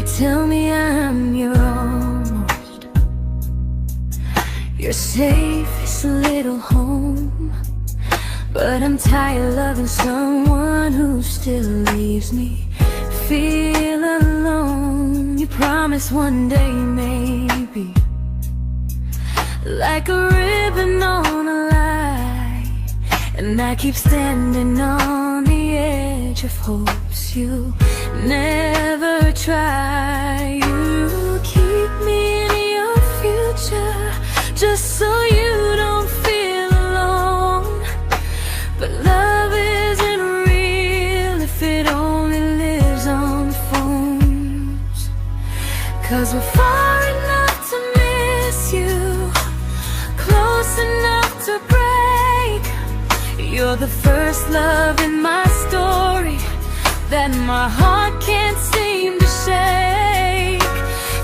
tell me I'm your almost, your safest little home. But I'm tired loving someone who still leaves me feel alone. You promise one day maybe, like a ribbon on a line, and I keep standing on the edge of hopes you never try. You keep me in your future just so you don't feel alone. But love isn't real if it only lives on phones. 'Cause we're far enough to miss you, close enough to break. You're the first love in my story that my heart can't seem to shake.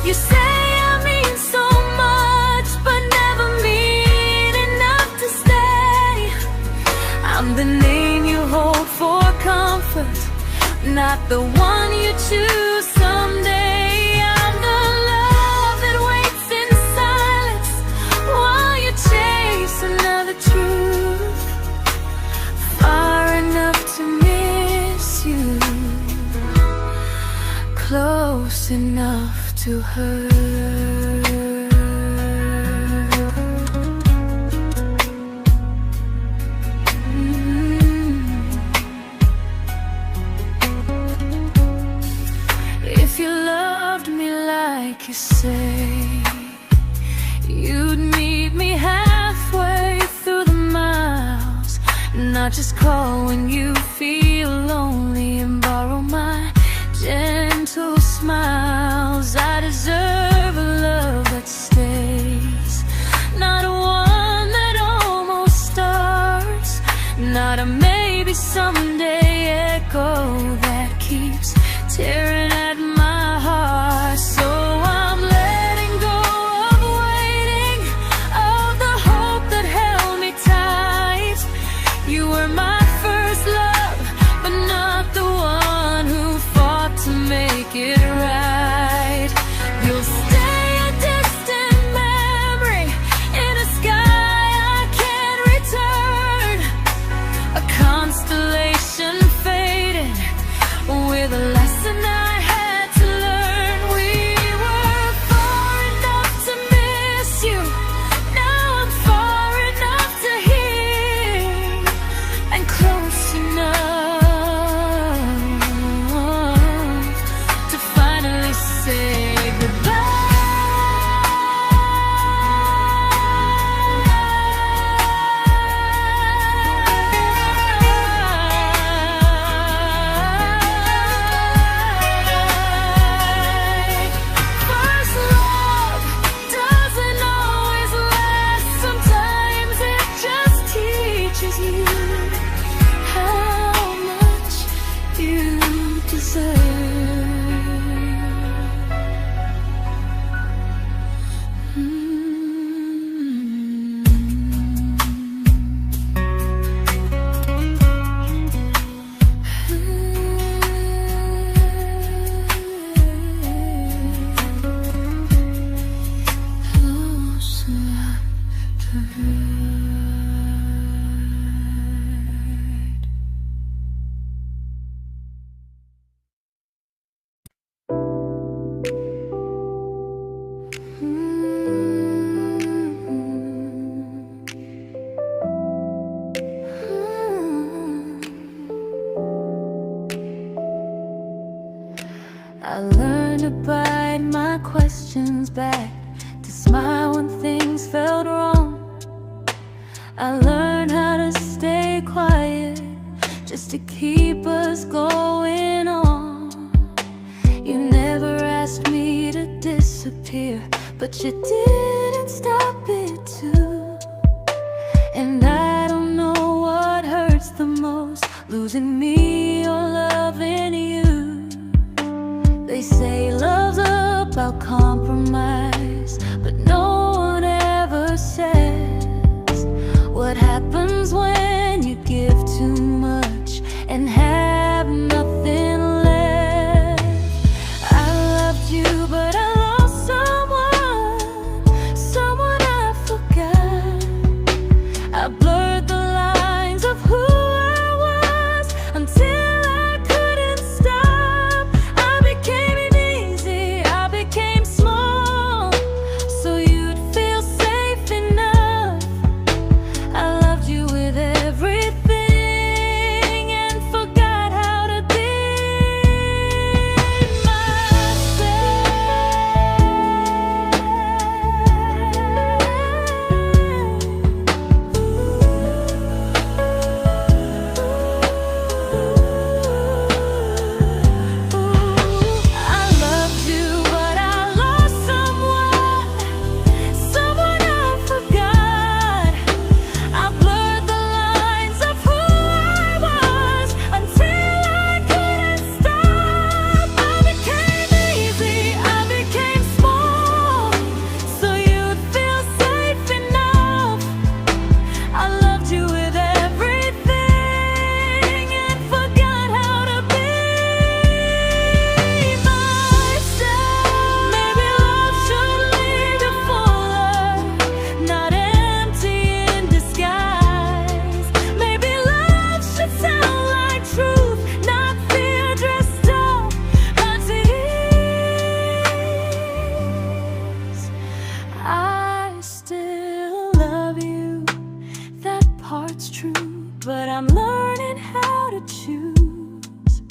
You say I mean so much, but never mean enough to stay. I'm the name you hold for comfort, not the one you choose someday. I'm the love that waits in silence while you chase another truth. Far enough to miss you, close enough to hurt. If you loved me like you say, you'd meet me halfway through the miles, not just call when you feel lonely and borrow my gentle smiles. I deserve a love that stays, not one that almost starts, not a maybe someday echo that keeps tearing at my heart. So I'm letting go of waiting, of the hope that held me tight. You were my first love, but not the one who fought to make it right. You'll stay a distant memory in a sky I can't return, a constellation faded with a lesson I had to learn. We were far enough to miss you, now I'm far enough to hear, and close enough to finally say goodbye. First love doesn't always last, sometimes it just teaches you how much you deserve. Close enough to hurt. I learned to bite my questions back, to smile when things felt wrong. I learned how to stay quiet just to keep us going on. You never asked me to disappear, but you didn't stop it too. And I don't know what hurts the most, losing me or loving you. They say love's about compromise, but no one ever says what happens when you give too much and have nothing left. I loved you I'm learning how to choose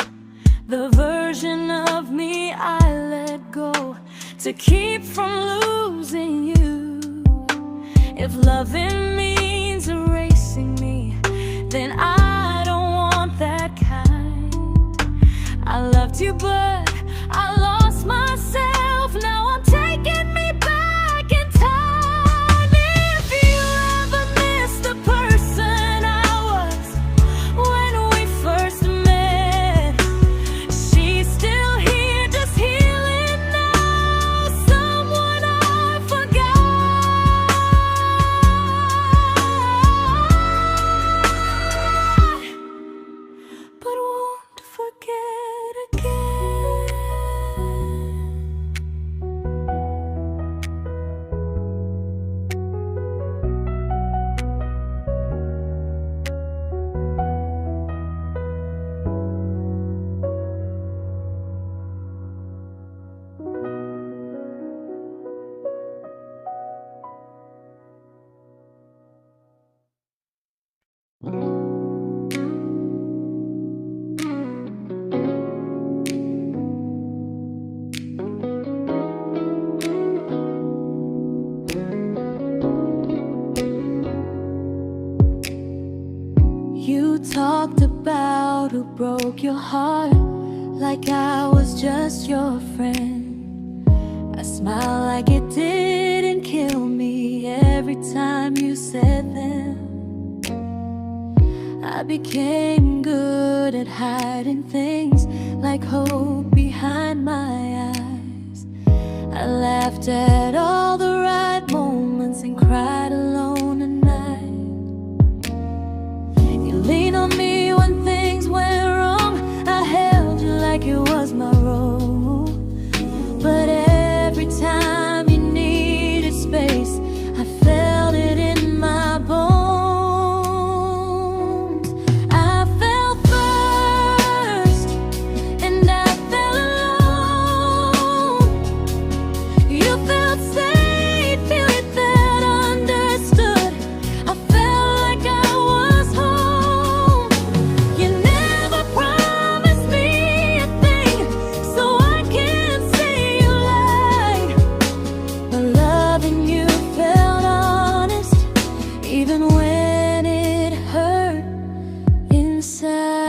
the version of me I let go to keep from losing you. If loving means erasing me, then I don't want that kind. I loved you, but I lost myself. Now I'm taking me back in time. If you ever miss the person I was when we first met, she's still here, just healing now. Someone I forgot, but won't forget again. You talked about who broke your heart, like I was just your friend. I smiled like it didn't kill me every time you said them. I became good at hiding things like hope behind my eyes. I laughed at all the right moments and cried alone at night. You leaned on me when things went wrong. I held you like it was my role. But every time you needed space, I felt it in my bones. I fell first, and I fell alone. You felt safe, feeling that understood. I felt like I was home. You never promised me a thing, so I can't say you lied. But loving you felt honest, even when it hurt inside.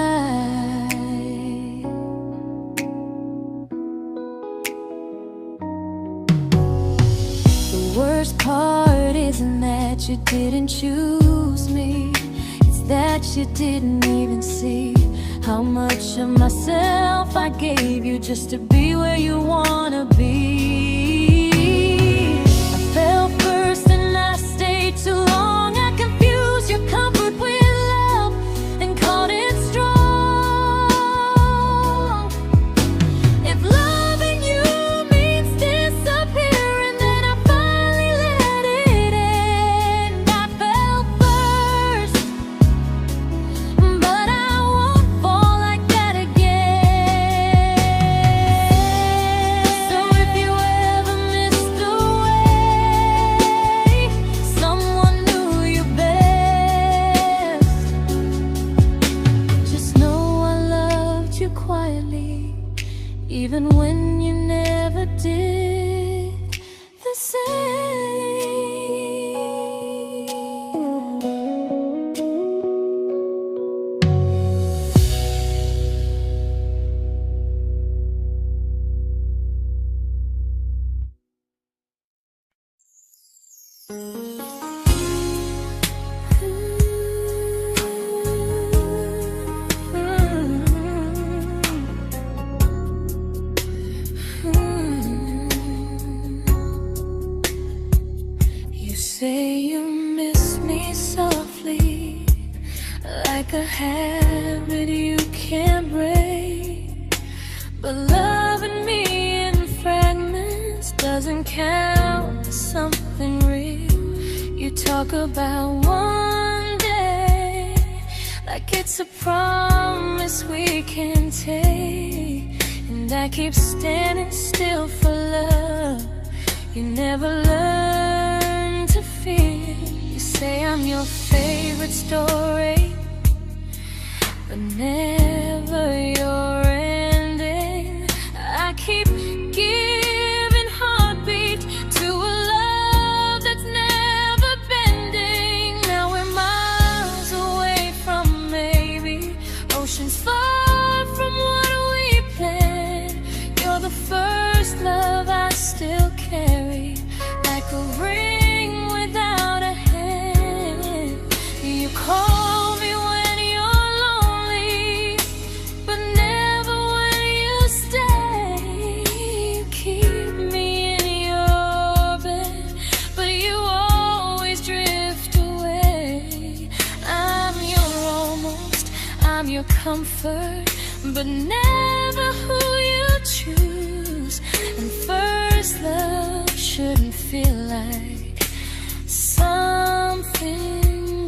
The worst part isn't that you didn't choose me, it's that you didn't even see how much of myself I gave you just to be where you wanna be. I fell first and I stayed too long. I confused your comfort with love and called it strong. If loving you means disappearing, then I finally let it end. I fell first, but I won't fall like that again. So if you ever missed the way someone knew you best, just know I loved you quietly, even when you never did the same. You say you miss me softly, like a habit you can't break. But loving me in fragments doesn't count as something real. You talk about one day like it's a promise we can take, and I keep standing still for love. You never learn to feel. You say I'm your favorite story, but never your ending. I keep giving heartbeat to a love that's never bending. Now we're miles away from maybe, oceans far from what we planned. You're the first love I still carry, like a ring without a hand. You call me when you're lonely, but never when you stay. You keep me in your bed, but you always drift away. I'm your almost, I'm your comfort, but never who you choose. And first love shouldn't feel like something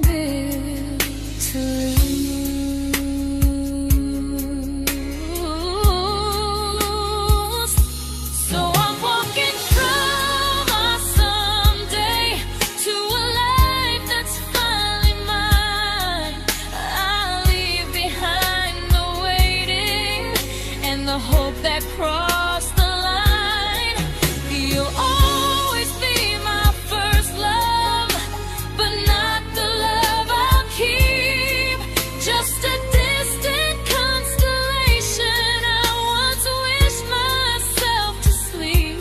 built to lose. So I'm walking through my someday to a life that's finally mine. I'll leave behind the waiting and the hope that crossed the line. You'll always be my first love, but not the love I'll keep. Just a distant constellation I once wished myself to sleep.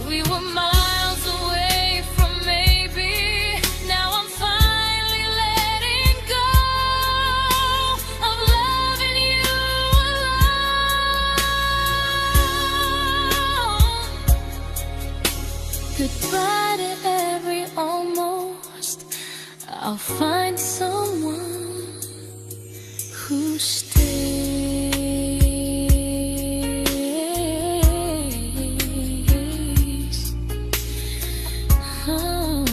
We were miles away from maybe, now I'm finally letting go of loving you alone. Goodbye to every almost, I'll find someone who stays. Oh.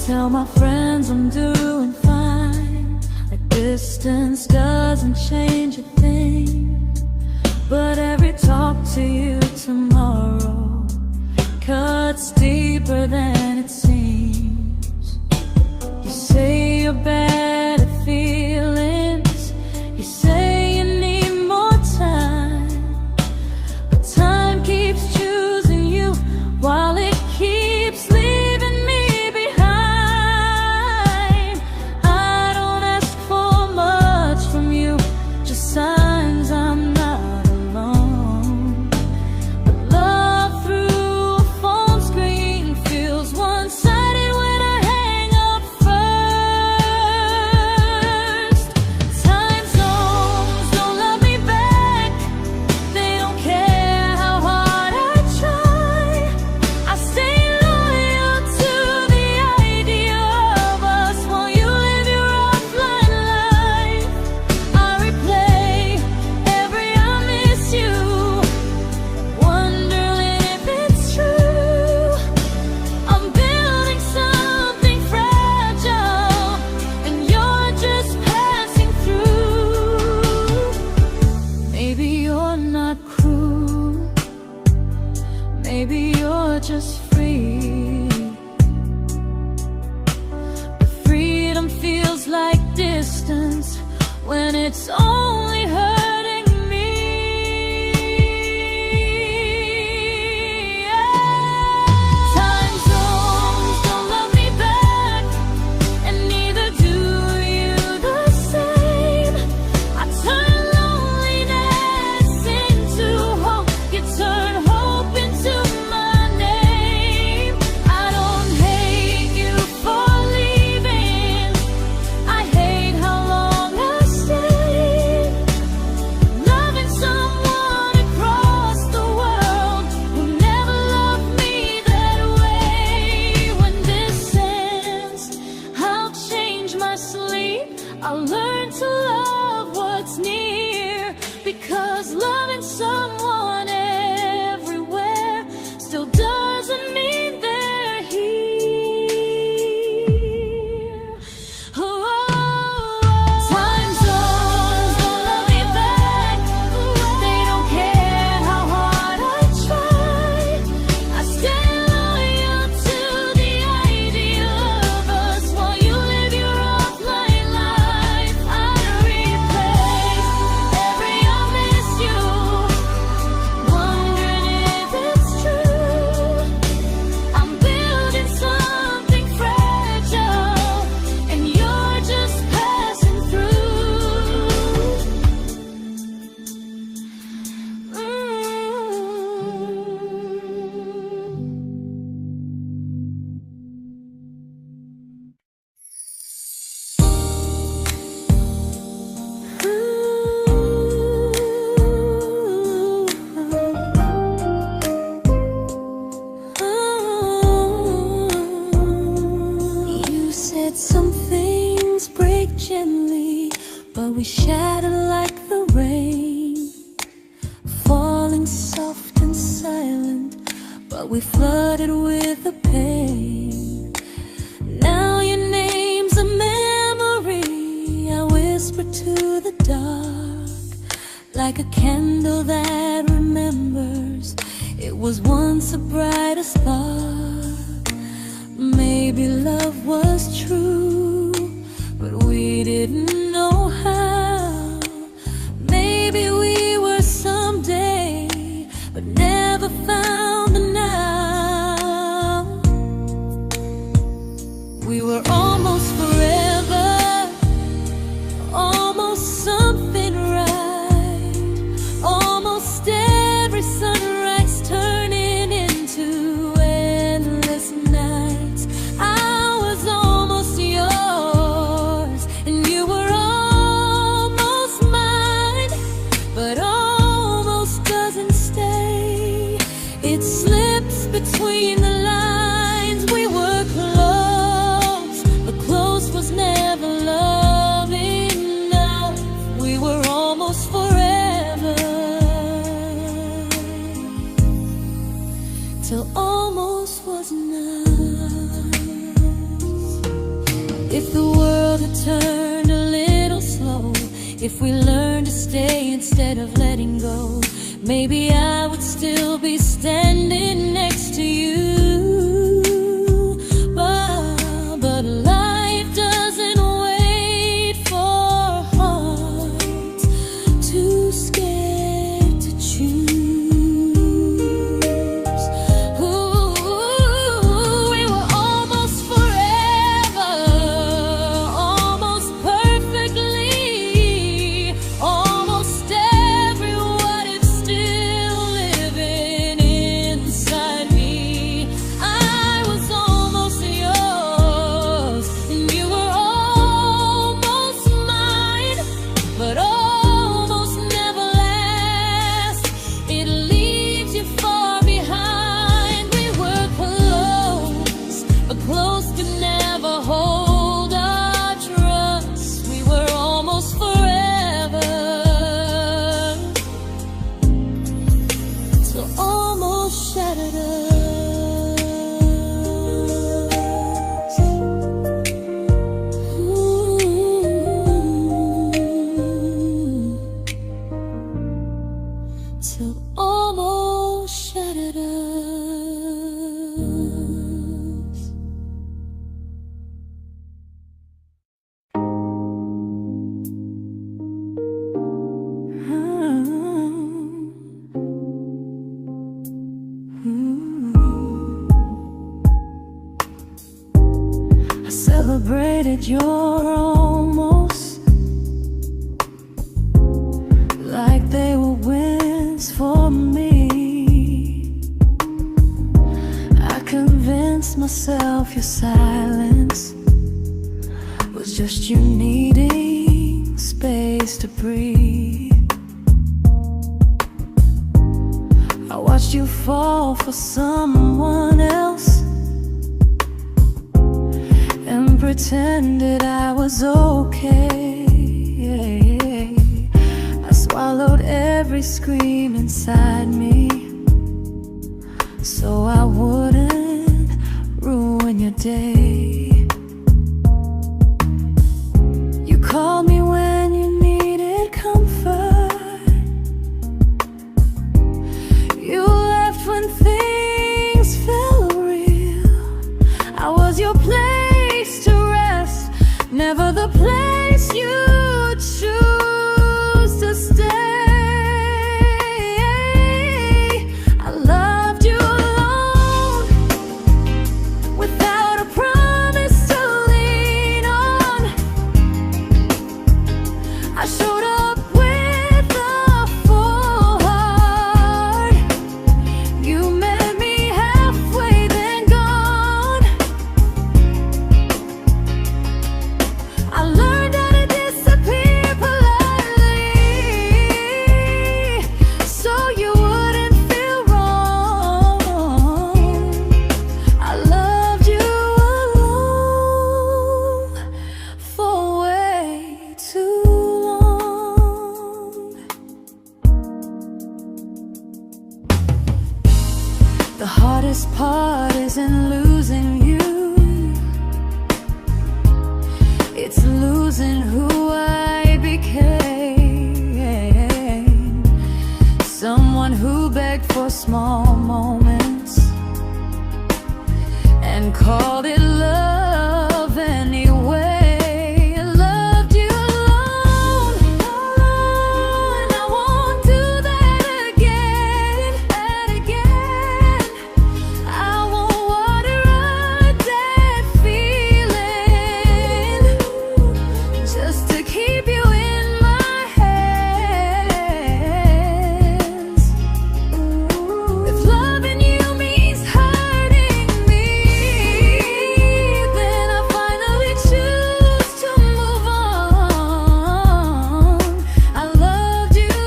Tell my friends I'm doing fine, like distance doesn't change a thing. But every talk to you tomorrow cuts deeper than it seems. You say you're bad at feelings, you say you need more time, but time keeps choosing you while it keeps leaving me behind. I don't ask for much from you, just signs I'm not alone. But love through a phone screen feels one-sided when I hang up first. Time zones don't love me back, they don't care how hard I try. I stay loyal to the idea of us while you live your offline life. I replay every I miss you, wondering if it's true. I'm building something fragile, and you're just passing through. Maybe you're not cruel, maybe you're just free. But freedom feels like distance when it's only hurting me. Time zones don't love me back, and neither do you the same. I turn loneliness into hope, you turn hope into my name. I don't hate you for leaving, I hate how long I stayed. we shattered like the rain, falling soft and silent, but we flooded with the pain. Now your name's a memory I whisper to the dark, like a candle that remembers it was once a brighter spark. Maybe love was true, but we didn't know how. Maybe we were someday, but never found the now. We were almost forever, almost something right, almost every sunrise turning into endless nights. I was almost yours, and you were almost mine, but almost doesn't stay. It slips between the lines. We were close, but close was never love enough. We were almost forever, till almost was enough. If the world had turned a little slow, if we learned to stay instead of letting go, maybe I would still be standing next to you. But life doesn't wait for hearts too scared to choose. Ooh, we were almost forever, almost perfectly, almost every what if still living inside me. I was almost yours, and you were almost mine, but almost never lasts. It leaves you far behind. We were close, but close could never hold our trust. We were almost forever, till almost shattered us. Ooh, till almost shattered us. I celebrated your almost like they were wins for me. I convinced myself your silence was just you needing space to breathe. I watched you fall for someone else and pretended I was okay. I swallowed every scream inside me so I wouldn't ruin your day. You called me when you needed comfort. You left when things felt real. I was your place to rest, never the place you choose to stay. I loved you alone, without a promise to lean on. I showed up with a full heart. You met me halfway, then gone. I learned how to disappear heart isn't losing you, it's losing who I became. Someone who begged for small moments and called it love anyway. Loved you alone, and I won't do that again, and again. I won't water a dead feeling just to keep you in my hands. If loving you means hurting me, then I finally choose to move on. I loved you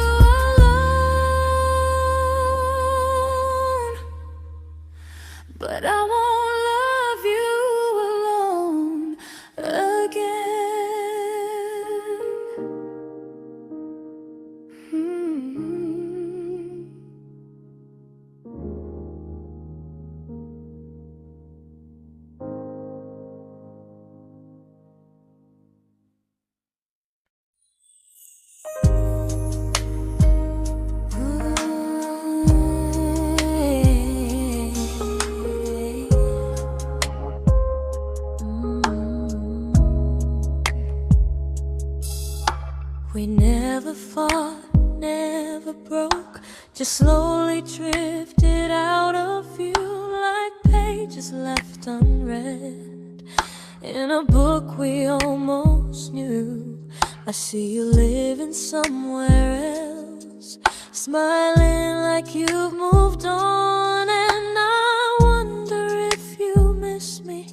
alone, but I won't love you alone again. We never fought, never broke, just slowly drifted out of view like pages left unread in a book we almost knew. I see you living somewhere else, smiling like you've moved on, and I wonder if you miss me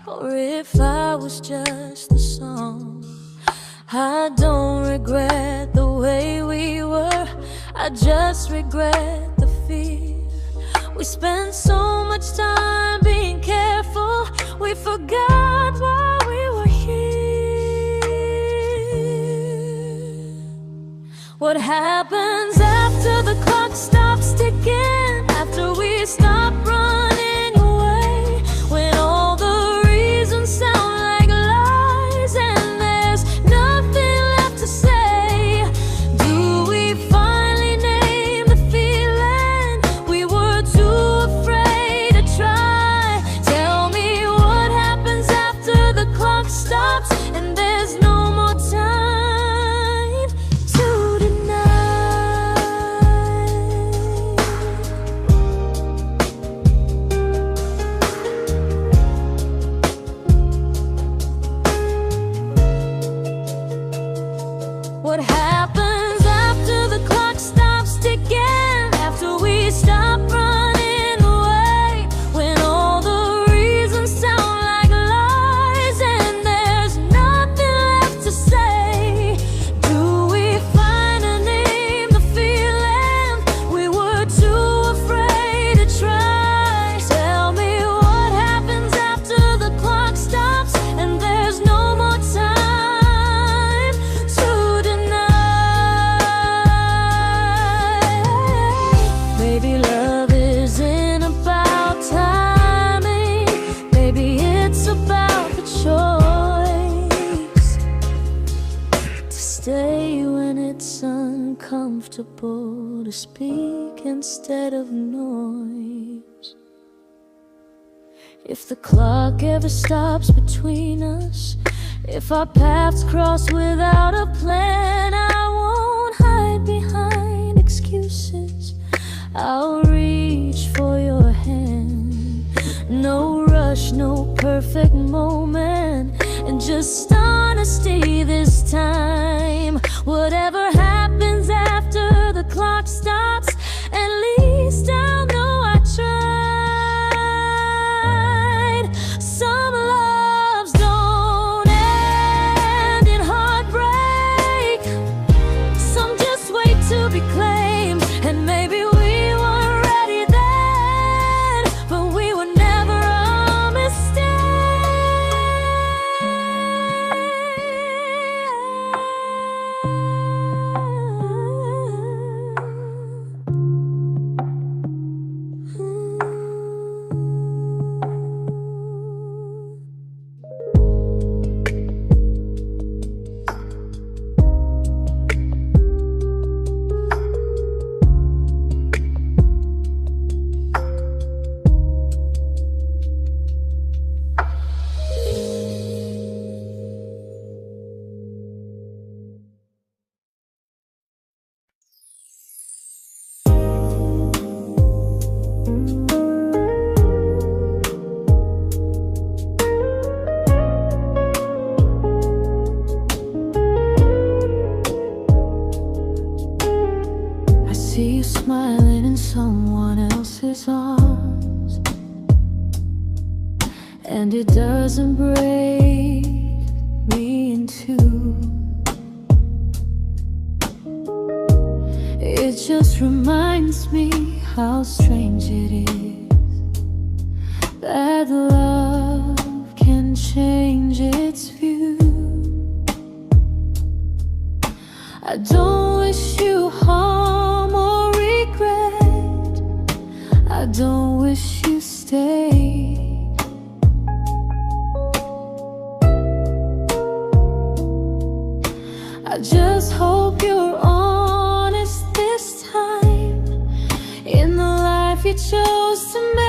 or if I was just a song. I don't regret the way we were, I just regret the fear. We spent so much time being careful, we forgot why we were here. What happens after the clock stops ticking, after we stop running away, when all the reasons sound like lies and there's nothing left to say? Do we finally name the feeling we were too afraid to try? Tell me what happens after the clock stops and there's no more time to deny. What happens after the clock stops ticking, after we stop running away, when all the reasons sound like lies and there's nothing left to say? Do we finally name the feeling we were too afraid to try? Tell me what happens after the clock stops and there's no more time to deny. Maybe love isn't about timing, maybe it's about the choice to stay when it's uncomfortable, to speak instead of noise. If the clock ever stops between us, if our paths cross without a plan, I won't hide behind excuses, I'll reach for your hand. No rush, no perfect moment, and just honesty this time. Whatever happens after the clock stops, at least I'll know I tried. Some loves don't end in heartbreak, some just wait to be claimed, and maybe we weren't ready then, but we were never a mistake. and it doesn't break me in two. It just reminds me how strange it is that love can change its view. I don't wish you harm or regret. I don't wish you stay. I just hope you're honest this time in the life you chose to make.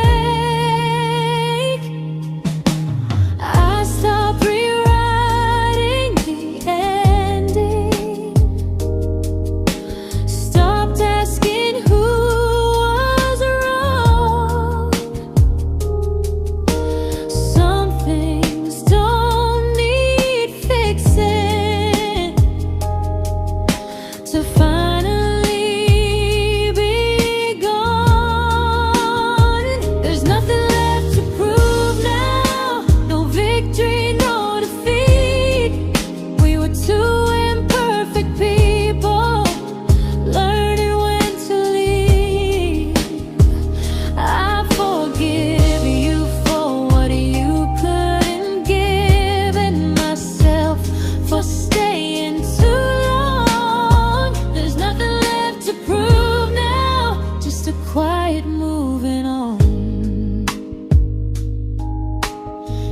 I stopped rewriting the ending, stopped asking who was wrong. Some things don't need fixing to finally be gone. There's nothing left to prove now, no victory, no defeat. We were two imperfect people, learning when to leave. I forgive you for what you couldn't give, and myself for staying too long. There's nothing left to prove now, just a quiet moving on.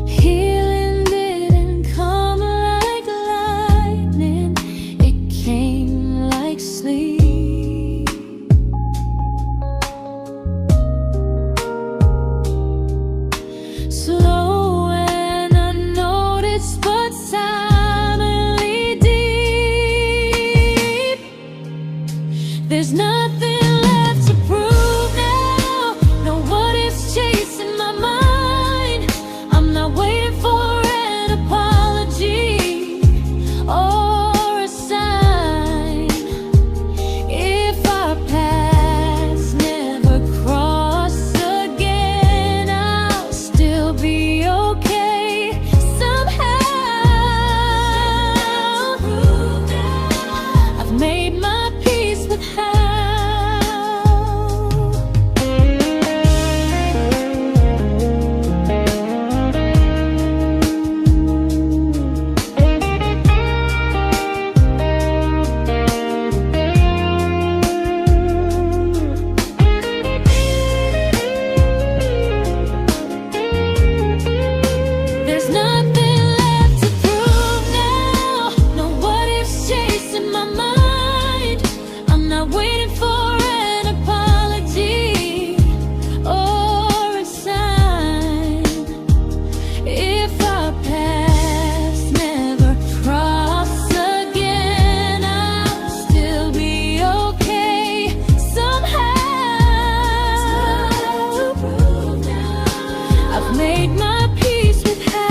Healing didn't come like lightning, it came like sleep. Slow and unnoticed, but silently deep. There's nothing left to prove now, no what ifs chasing my mind. I'm not waiting for an apology or a sign. If our paths never cross again, I'll still be okay somehow. I've made my peace with how. There's nothing left to prove now, no what ifs chasing my mind. I'm not waiting for an apology or a sign. If our paths never cross again, I'll still be okay somehow. I've made my peace with how.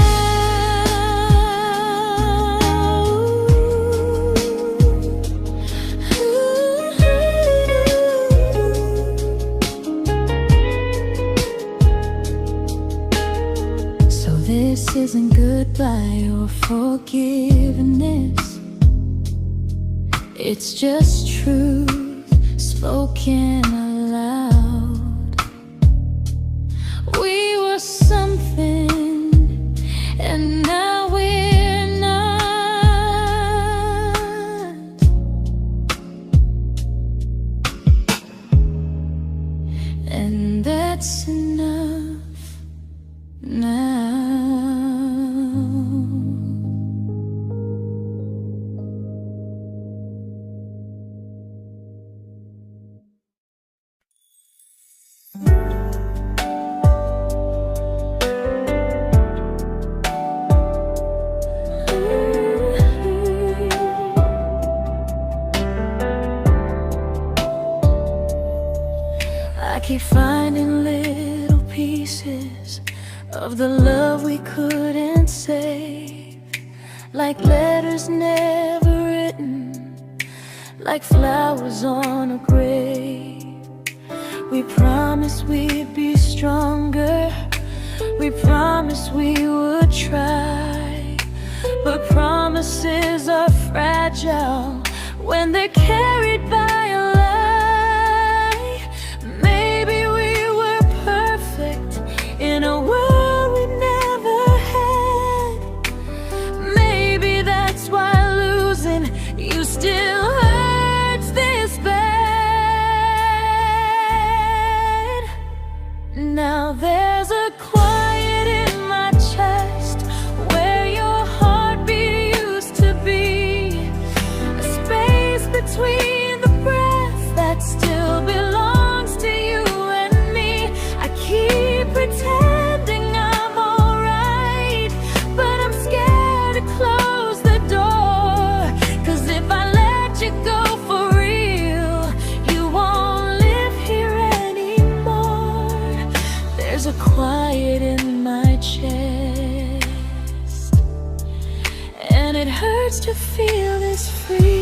So this isn't goodbye or forgiveness, it's just truth spoken aloud. We were something, and now we're not. And that's enough now. I keep finding little pieces of the love we couldn't save, like letters never written, like flowers on a grave. We promised we'd be stronger, We promised we would try, but promises are fragile when they're carried by a lie. Maybe we were perfect in a world we never had. Maybe that's why losing you still hurts this bad. Now there's a quiet in my chest where your heartbeat used to be, a space between the breath that still belongs to you and me. I keep pretending I'm alright, but I'm scared to close the door. 'Cause if I let you go for real, you won't live here anymore. There's a quiet in my chest, and it hurts to feel this free.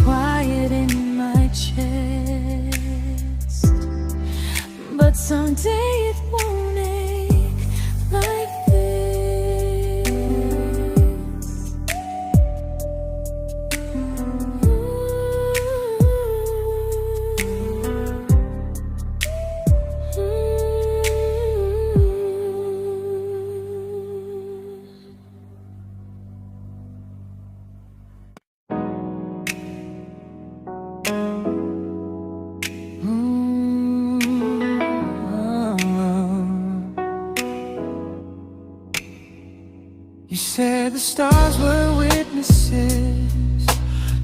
Quiet in my chest, but someday it won't ache like this. You said the stars were witnesses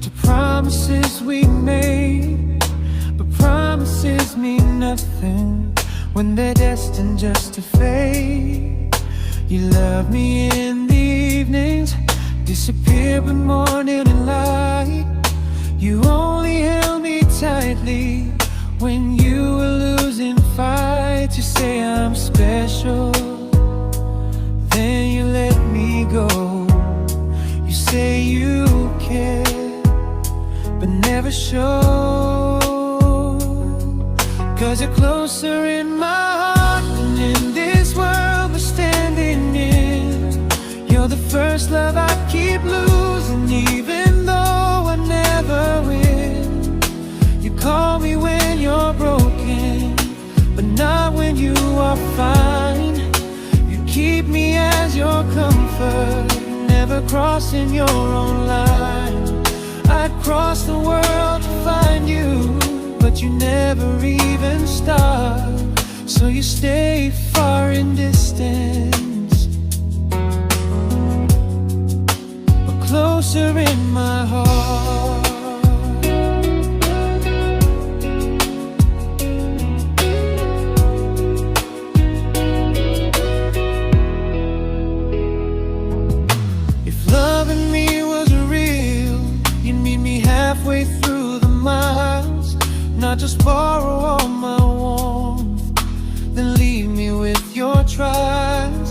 to promises we made, but promises mean nothing when they're destined just to fade. You love me in the evenings, disappear when morning and light. You only held me tightly when you were losing fights. You say I'm special, then you let me go. You say you care, but never show. 'Cause you're closer in my heart than in this world we're standing in. You're the first love I keep losing, even though I never win. You call me when you're broken, but not when you are fine. Keep me as your comfort, never crossing your own line. I'd cross the world to find you, but you never even start. So you stay far in distance, but closer in my heart. Halfway through the miles, not just borrow all my warmth, then leave me with your trials.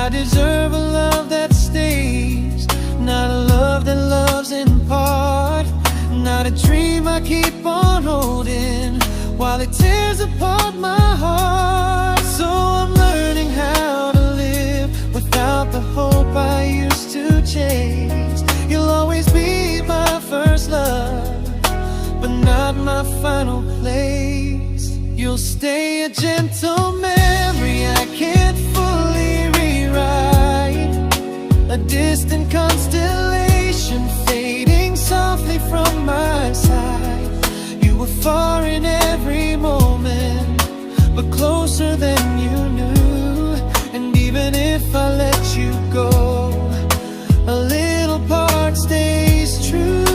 I deserve a love that stays, not a love that loves in part. Not a dream I keep on holding while it tears apart my heart. So I'm learning how to live without the hope I used to chase. You'll always be my first love, but not my final place. You'll stay a gentle memory distant constellation fading softly from my side. You were far in every moment, but closer than you knew. And even if I let you go, a little part stays true.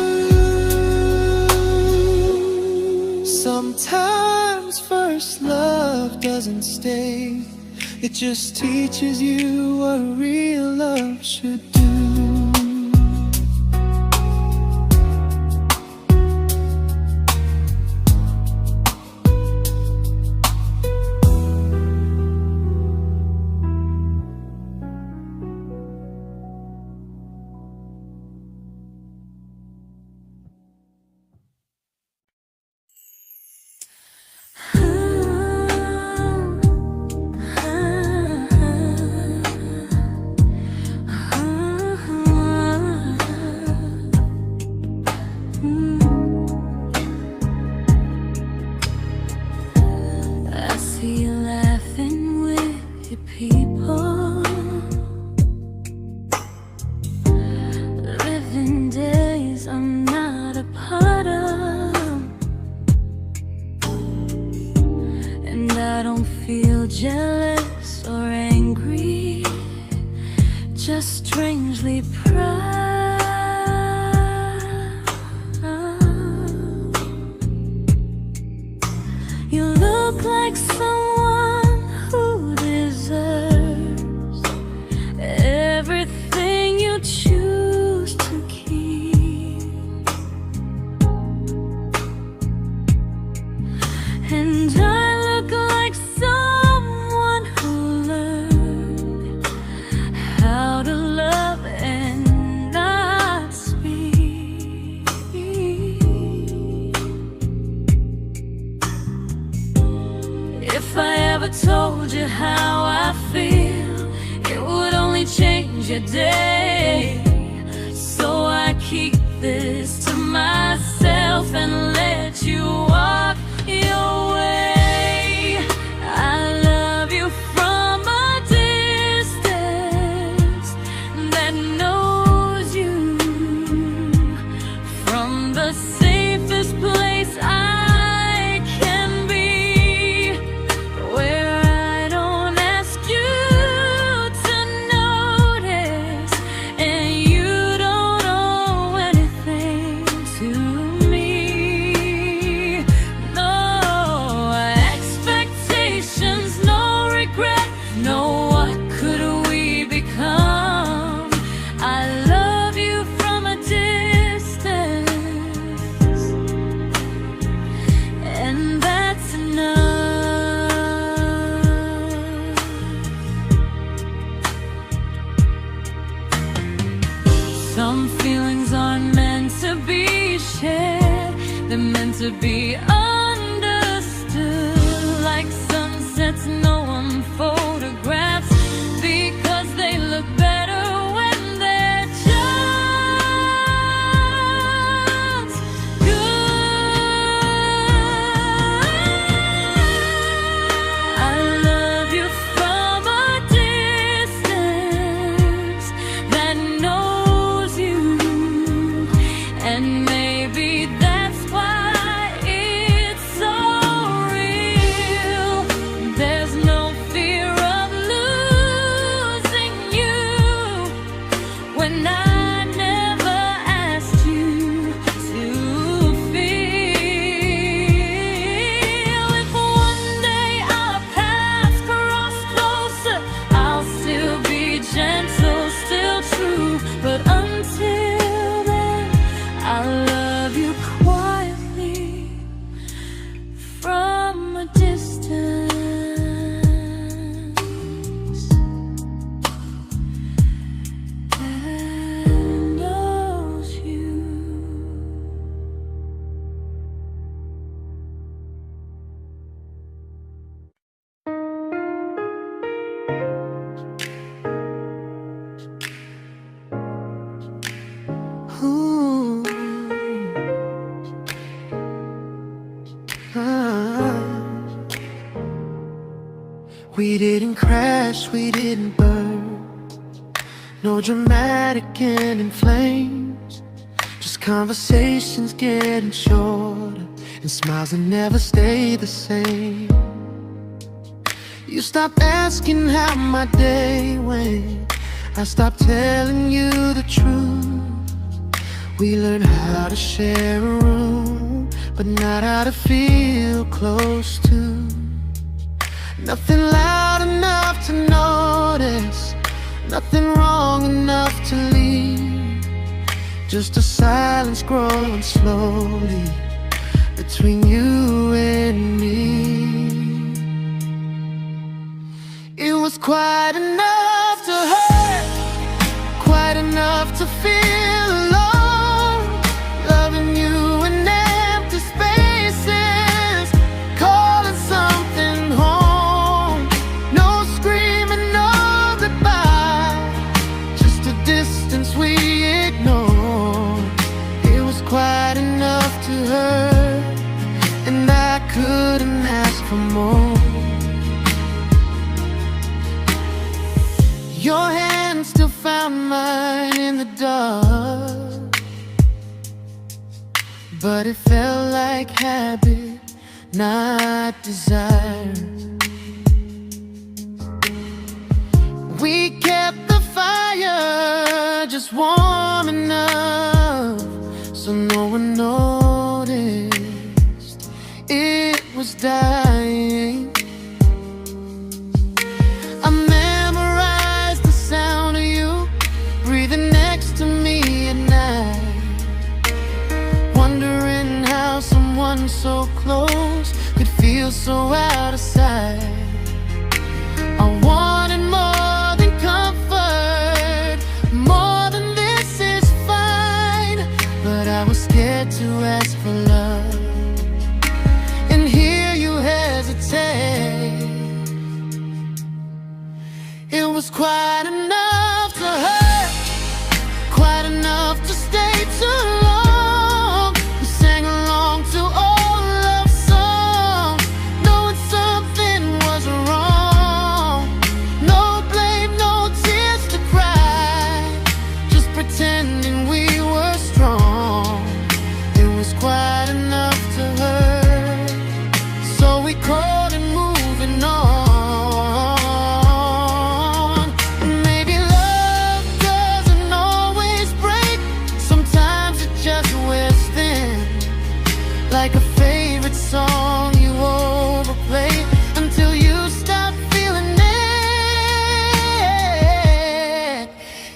Sometimes first love doesn't stay, it just teaches you what real love should do. Jealous or angry, just strangely proud. You look like someone who deserves everything you choose to keep. And I look like someone who learned how to love and not speak. If I ever told you how I feel, it would only change your day. So I keep this to myself and let you walk your way. I love you from a distance that knows you, from the safest place I can be, where I don't ask you to notice and you don't owe anything to me. No expectations, no regret, no what could we become. I love you from a distance, and that's enough. Some feelings aren't meant to be shared, they're meant to be understood. Like sunsets no one photographs, because they look better when they're just good. I love you from a distance that knows you, and maybe that's why it's so real. There's no fear of losing you when I never asked you to feel. If one day our paths cross closer, I'll still be gentle, still true. But until then, I love you quietly from a distance that knows you. Ooh. Ah. We didn't crash, we didn't burn. No dramatic ending flames, just conversations getting shorter, and smiles that never stay the same. You stopped asking how my day went, I stopped telling you the truth. We learned how to share a room, but not how to feel close to. Nothing loud enough to notice, nothing wrong enough to leave. Just a silence growing slowly between you and me. It was quite enough to hurt, quite enough to feel alone. Loving you in empty spaces, calling something home. No screaming, no goodbye, just a distance we ignored. It was quite enough to hurt, and I couldn't ask for more. Your hand still found mine in the dark, but it felt like habit, not desire. We kept the fire just warm enough so no one noticed it was dying. I memorized the sound of you breathing next to me at night, wondering how someone so close could feel so out of sight. I wanted more than comfort, more than this is fine, but I was scared to ask for love, and here you hesitate. It was quite enough to hurt, quite enough to stay too long. We sang along to old love songs, knowing something was wrong. No blame, no tears to cry, just pretending we were strong. It was quite enough to hurt, so we called it moving on. Maybe love doesn't always break, sometimes it just wears thin, like a favorite song you overplay until you stop feeling it.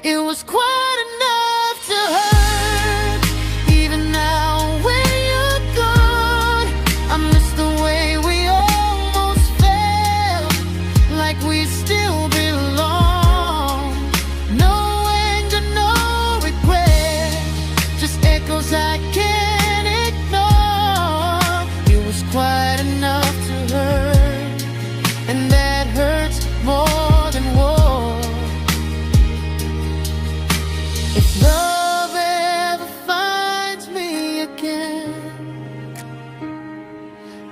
It was quite enough to hurt, even now when you're gone. I miss the way we almost felt, like we still belong. No anger, no regret, just echoes I can't ignore. It was quite enough to hurt, and that hurts more than war. If love ever finds me again,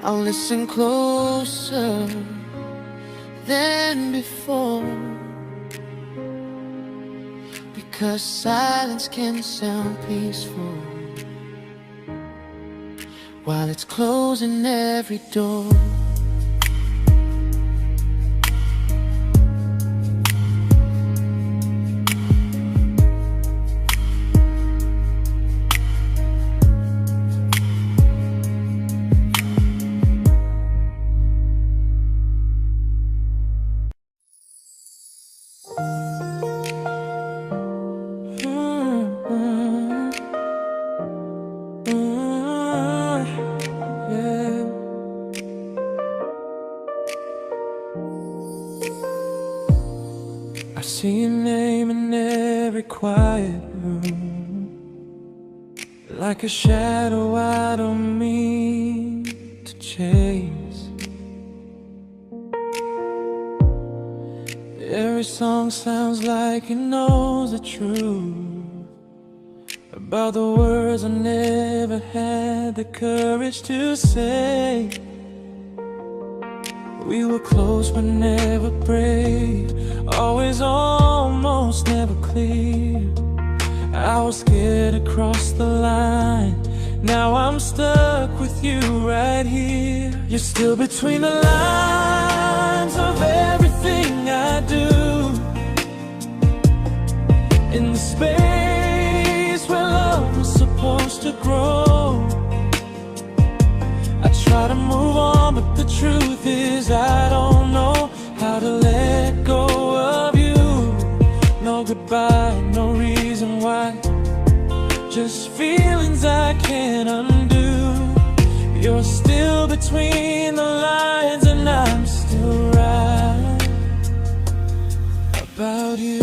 I'll listen closer than before, because silence can sound peaceful while it's closing every door. I see your name in every quiet room, like a shadow I don't mean to chase. Every song sounds like it knows the truth about the words I never had the courage to say. We were close but never brave, always almost, never close. clear. I was scared to cross the line. Now I'm stuck with you right here. You're still between the lines of everything I do. In the space where love was supposed to grow. I try to move on, but the truth is I don't know how to let go of you. No goodbye, no reason why. Just feelings I can't undo. You're still between the lines, and I'm still right about you.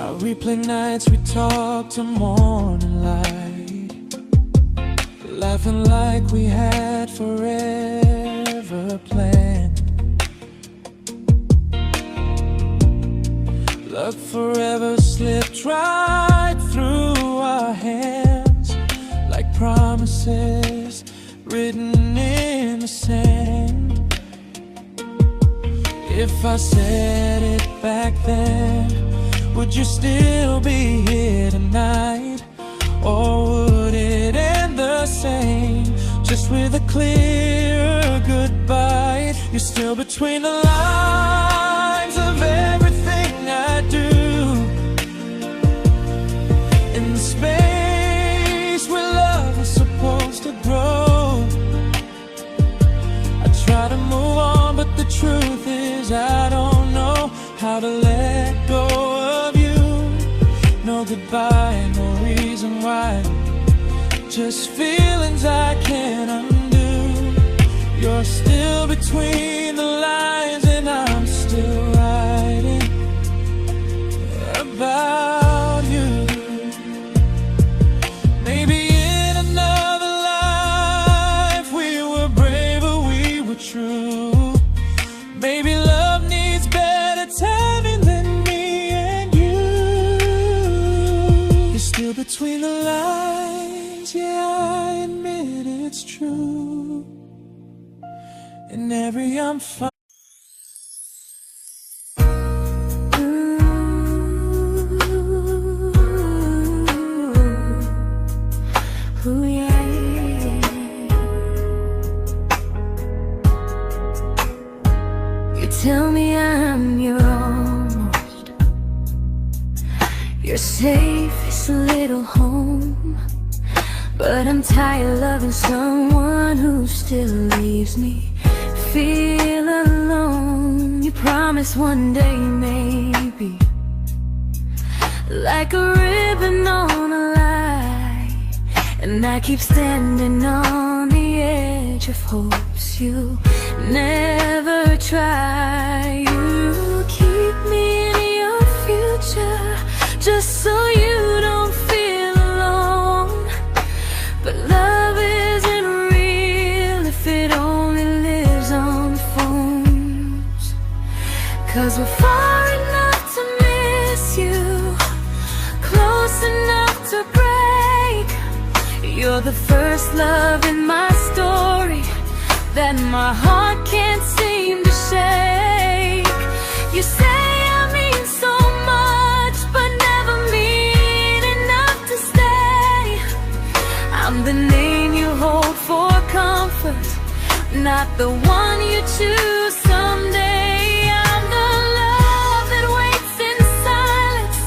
I replay nights we talk to morning light, laughing like we had forever planned. Luck forever slipped right through our hands, like promises written in the sand. If I said it back then, would you still be here tonight? Or would it end the same, just with a clear goodbye? You're still between the lines of everything I do. In the space where love was supposed to grow. I try to move on, but the truth is I don't know how to let go of you. No goodbye, no reason why. Just feelings I can't undo. You're still between the lines, and I'm still writing about you. Maybe in another life we were braver, we were true. Maybe love needs better timing than me and you. You're still between the lines, yeah, I admit it's true. In every I'm fine. Ooh, yeah. You tell me I'm your almost, your safest little home. But I'm tired loving someone who still leaves me feel alone. You promise one day maybe, like a ribbon on a line, and I keep standing on the edge of hopes you never try. You keep me in your future just so you don't feel alone. But love isn't real if it only lives on phones. 'Cause we're far enough to miss you, close enough to break. You're the first love in my story that my heart can't seem to shake. You say I mean so much, but never mean enough to stay. I'm the name you hold for comfort, not the one you choose someday. I'm the love that waits in silence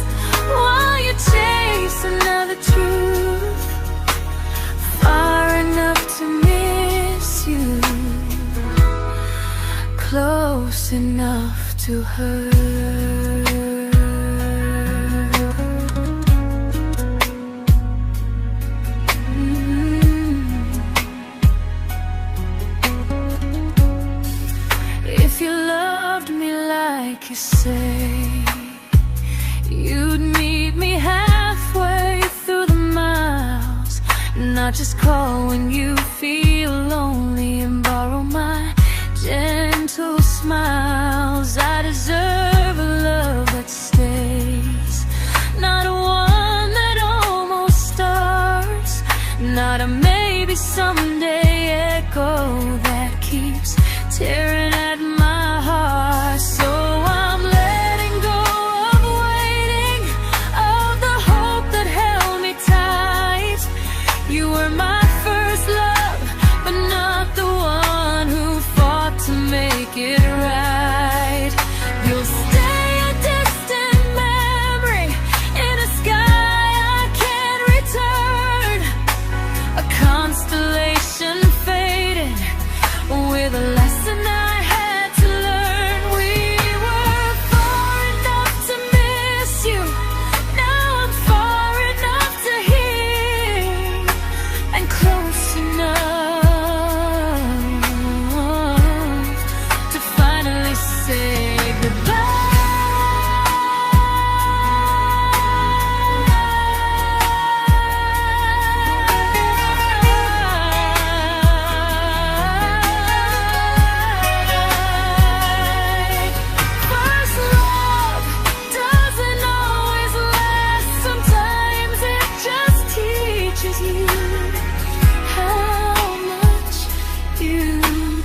while you chase another truth. Far enough to miss you, close enough to hurt. If you loved me like you say, you'd meet me halfway through the miles. Not just call when you feel lonely and borrow my gentle smiles. I deserve a love that stays, not one that almost starts, not a maybe someday echo that keeps tearing at my heart. So I'm letting go of waiting, of the hope that held me tight. You were my first love, but not the one who fought to make it right. You'll stay a distant memory in a sky I can't return, a constellation faded with a lesson I had to learn. We were far enough to miss you, now I'm far enough to hear, and close enough to finally say goodbye. First love doesn't always last. Sometimes it just teaches you how much you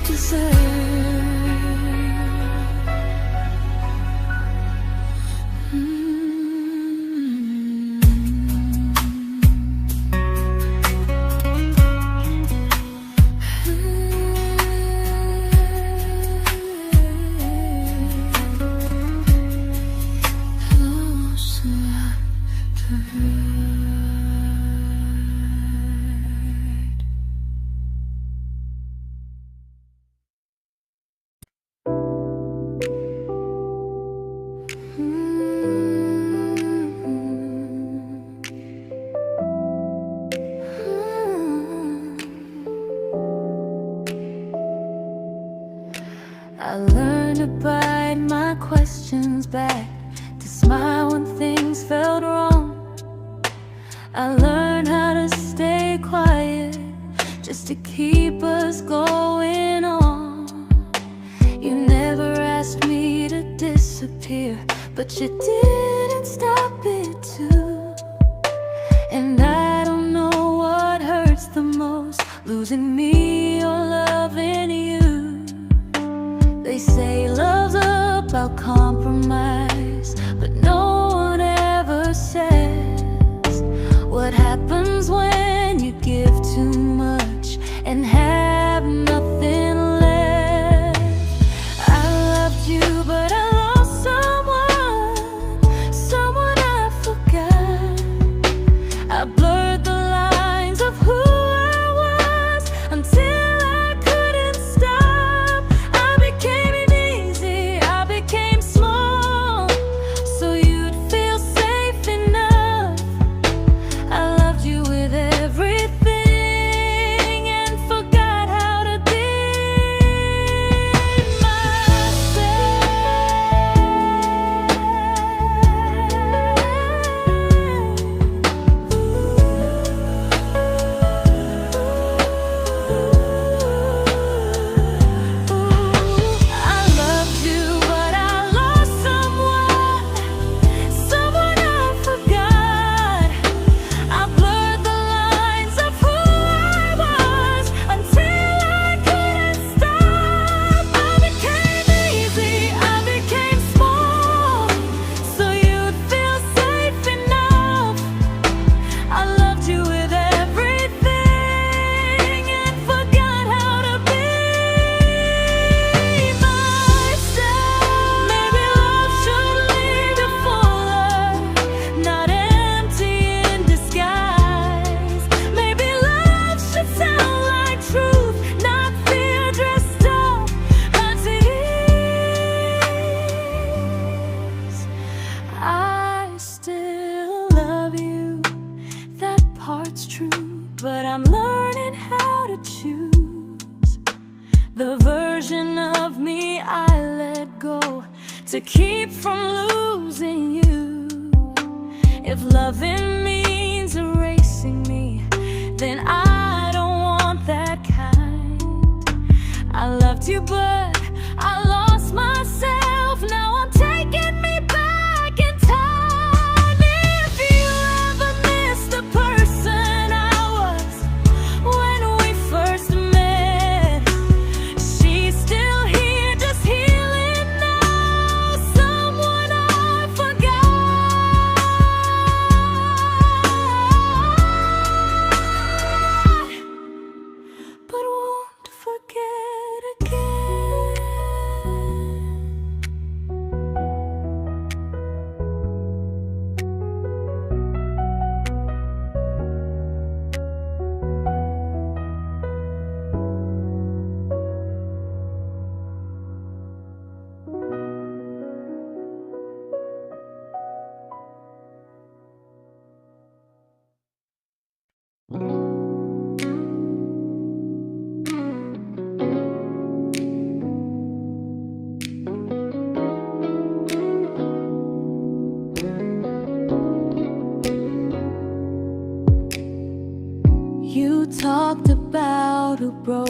deserve. I learned to bite my questions back, to smile when things felt wrong. I learned how to stay quiet, just to keep us going on. You never asked me to disappear, but you didn't stop it too. And I don't know what hurts the most, losing me or loving you. They say love's about compromise, but no one ever says what happens when you give too much and have nothing left. I loved you, but I lost someone I forgot. I blurred the lines of who I was until I couldn't stop. I became easy, I became small, so you'd feel safe enough. I loved you with everything and forgot how to be I loved you, but I lost someone I forgot. I blurred the lines of who I was until I couldn't stop. I became easy, I became small, so you'd feel safe enough. I loved you with everything and forgot how to be myself. Maybe love should leave you fuller, not empty in disguise. Maybe love should sound like truth, not fear dressed up as it is. I still love you, that part's true, but I'm learning how to choose the version of me I let go to keep from losing you. If loving means erasing me, then I don't want that kind. I loved you, but I lost myself. Now I'm taking me back in time. If you ever miss the person I was when we first met,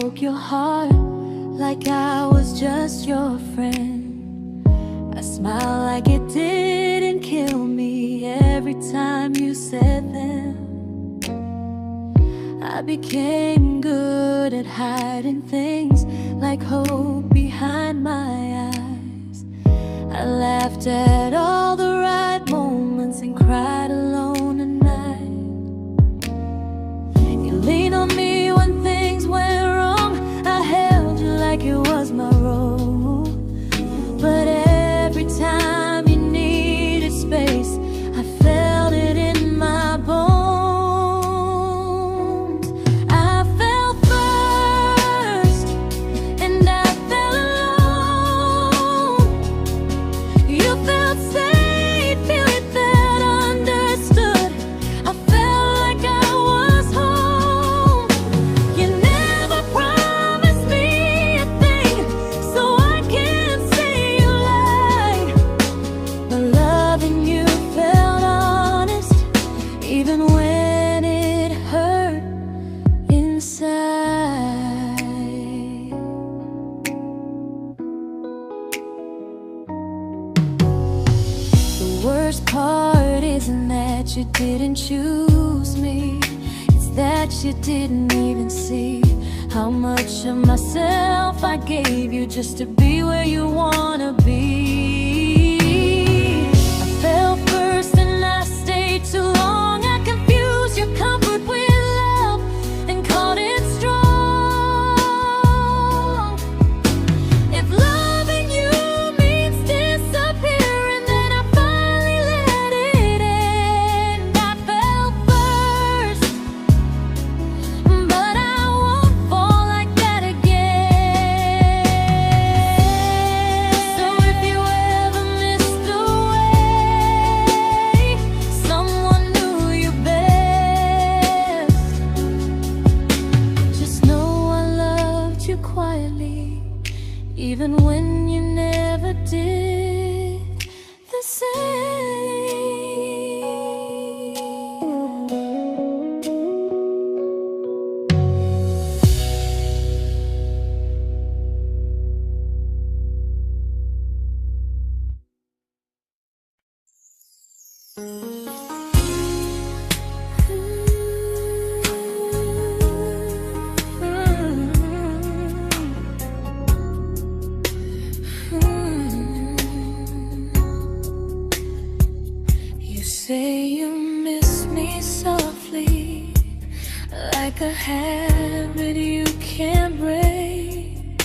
broke your heart like I was just your friend. I smile like it didn't kill me every time you said them. I became good at hiding things like hope behind my eyes. I laughed at all the right moments and cried alone at night. You leaned on me when things went wrong. I held you like it was my role. But every time you needed space, I felt it in my bones. You didn't choose me, it's that you didn't even see how much of myself I gave you just to be where you wanna be. I fell first and I stayed too long. I confused your comfort with love and called it strong. If loving you means disappearing, then I finally let it end. I fell first, but I won't fall like that again. So if you ever missed the way someone knew you best, just know I loved you quietly, even when you never did the same. You say you miss me softly, like a habit you can't break.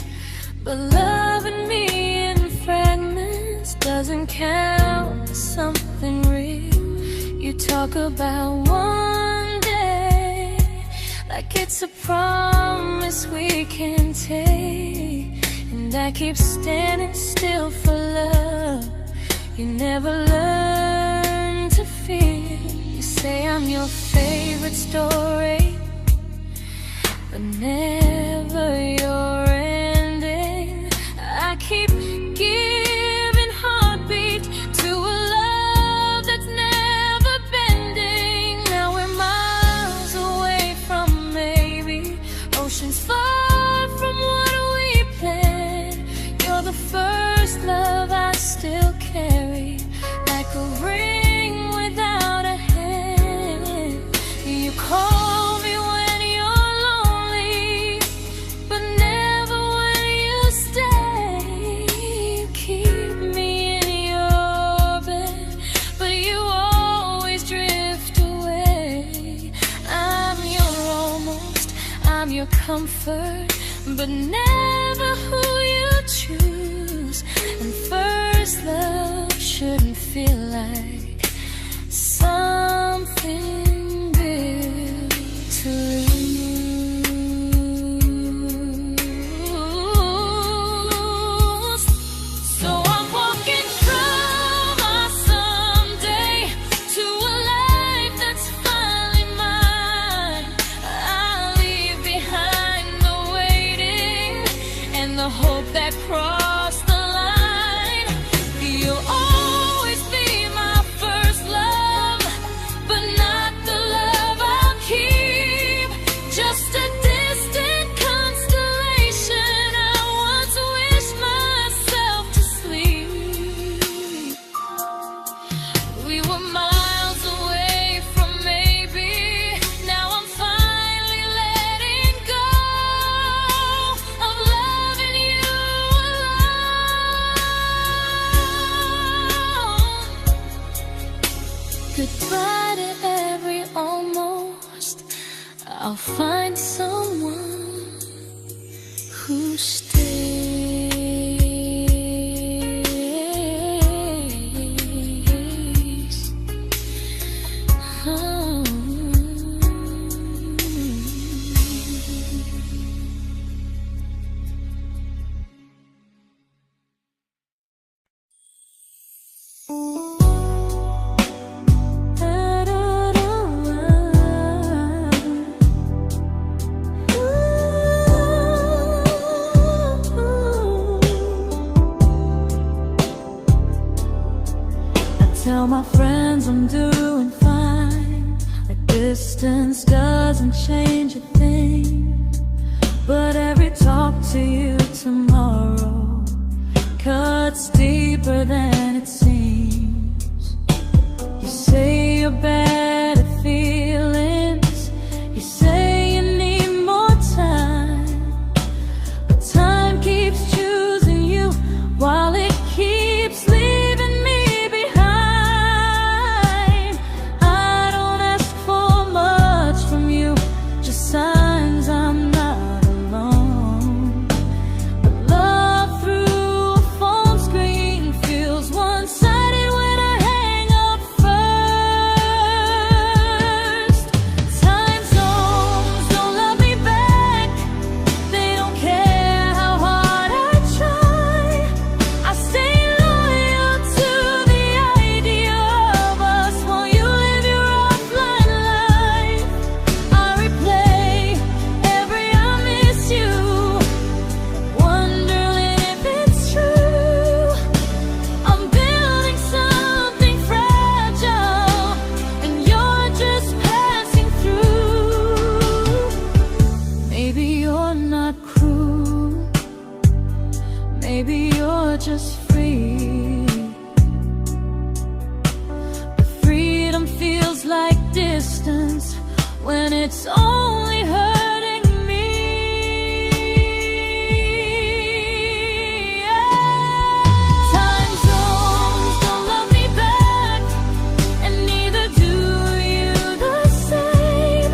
But loving me in fragments doesn't count as something real. You talk about one day like it's a promise we can take, and I keep standing still for love. You never learn to feel. You say I'm your favorite story, but never your ending. I keep giving heartbeat to a love that's never bending. Now we're miles away from maybe oceans far from what we planned. You're the first love I still carry, like a ring without a hand. You call me when you're lonely, but never when you stay. You keep me in your bed, but you always drift away. I'm your almost, I'm your comfort, but never who you choose. And first love shouldn't feel like something built to lose. So I'm walking from our someday to a life that's finally mine. I'll leave behind the waiting and the hope that crossed the line. You'll always be my first love, but not the stays. Oh. Tell my friends I'm doing fine, that distance doesn't change a thing. But every talk to you tomorrow cuts deeper than it seems. You say you're bad at feelings, you say you need more time, but time keeps choosing you while it keeps leaving me. Signs I'm not alone, but love through a phone screen feels one-sided when I hang up first. Time zones don't love me back, they don't care how hard I try. I stay loyal to the idea of us while you live your offline life. I replay maybe you're just free, but freedom feels like distance when it's only hurting me. Time zones don't love me back, and neither do you the same.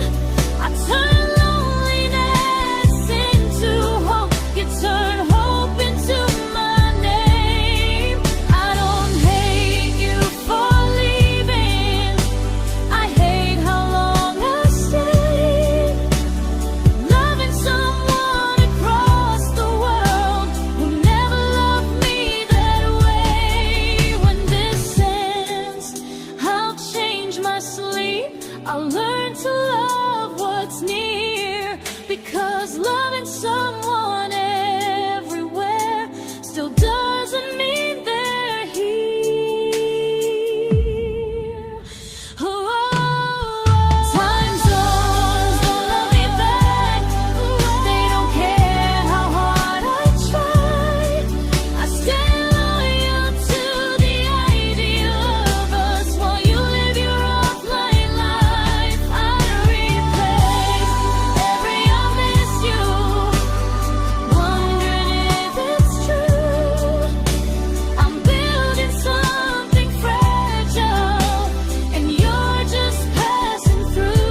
I turn loneliness into hope, you turn hope into my name. I don't hate you for leaving, I hate how long I stayed. Loving someone across the world who never loved me that way. When this ends, I'll change my sleep, I'll learn to love what's near, because loving someone everywhere still doesn't mean they're here. Oh, time zones don't love me back, they don't care how hard I try. I stay loyal to the idea of us while you live your offline life. I replay every I miss you, wondering if it's true. I'm building something fragile, and you're just passing through.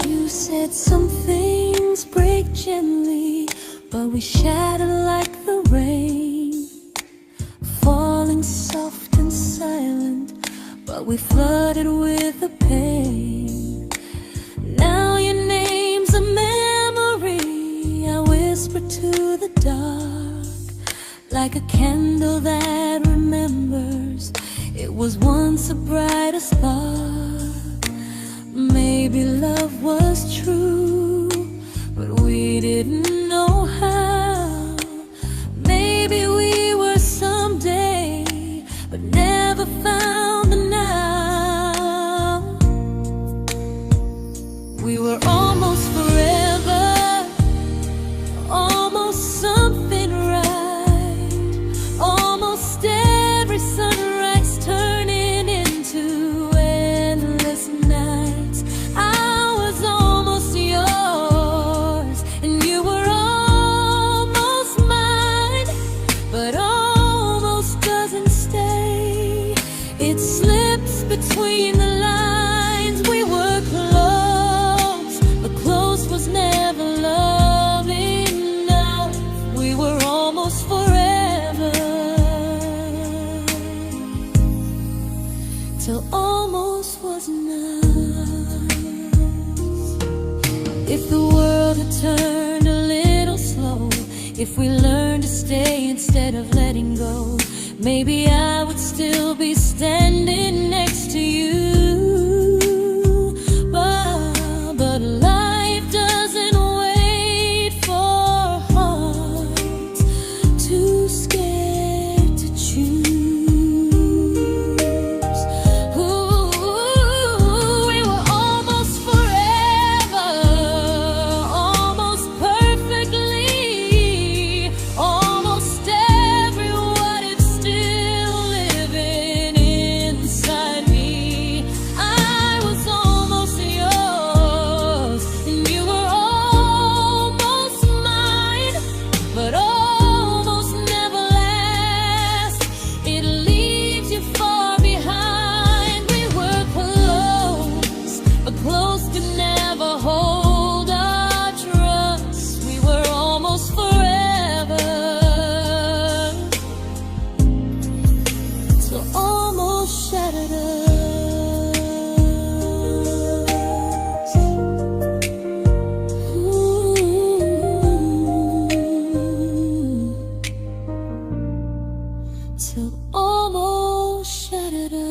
You said some things break gently, but we shatter like the rain, falling soft and silent, but we flooded with the pain. Now your name's a memory I whisper to the dark, like a candle that remembers it was once a brighter spark. Maybe love was true, but we didn't know how. Maybe we were someday, but never found the now. We were almost forever, almost something right, almost every sunrise. till almost was nice. If the world had turned a little slow, if we learned to stay instead of letting go, maybe I would still be standing next to you. But life doesn't wait for hearts too scared to choose. Ooh, we were almost forever, almost perfectly, almost everyone is still living inside me. I was almost yours, and you were almost mine, but almost never lasts. It leaves you far behind. We were close, but close could never hold our trust. We were almost forever, till almost shattered us. Ooh, till almost shattered us.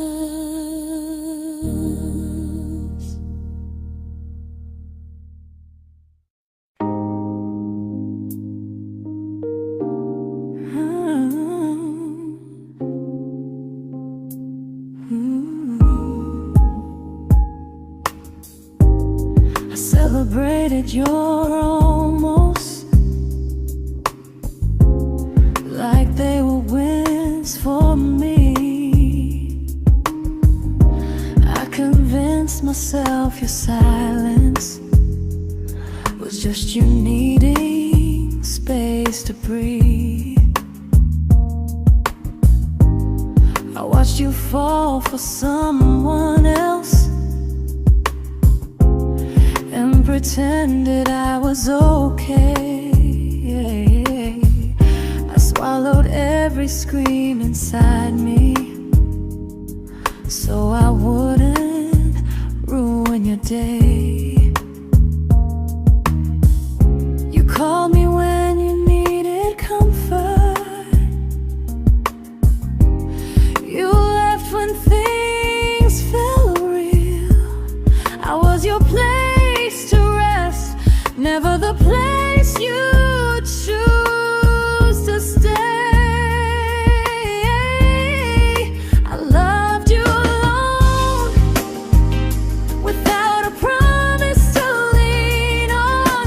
I celebrated your almost like they were wins for me. I convinced myself your silence was just you needing space to breathe. I watched you fall for someone else and pretended I was okay. I swallowed every scream inside me so I wouldn't ruin your day. You called me when you needed comfort. You left when things felt real. I was your place to rest, never the place you choose to stay. I loved you alone, without a promise to lean on.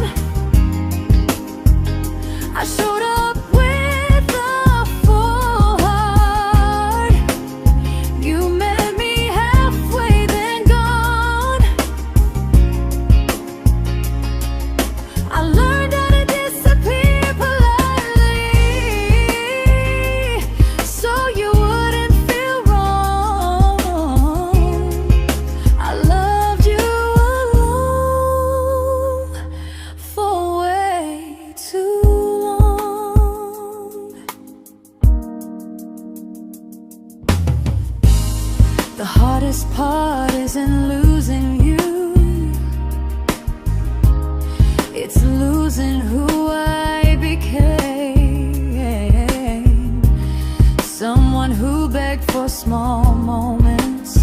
I showed up with a full heart. You met me halfway, then gone. I learned how to disappear politely, so you wouldn't feel wrong. I loved you alone for way too long. The hardest part isn't losing you, it's losing who I became. Someone who begged for small moments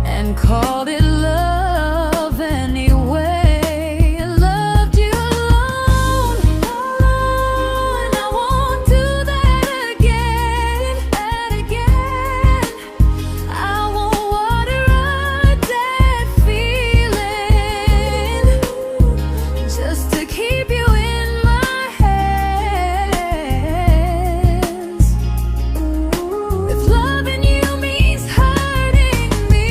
and called it love anyway. I loved you alone, and I won't do that again. I won't water a dead feeling just to keep you in my hands. If loving you means hurting me,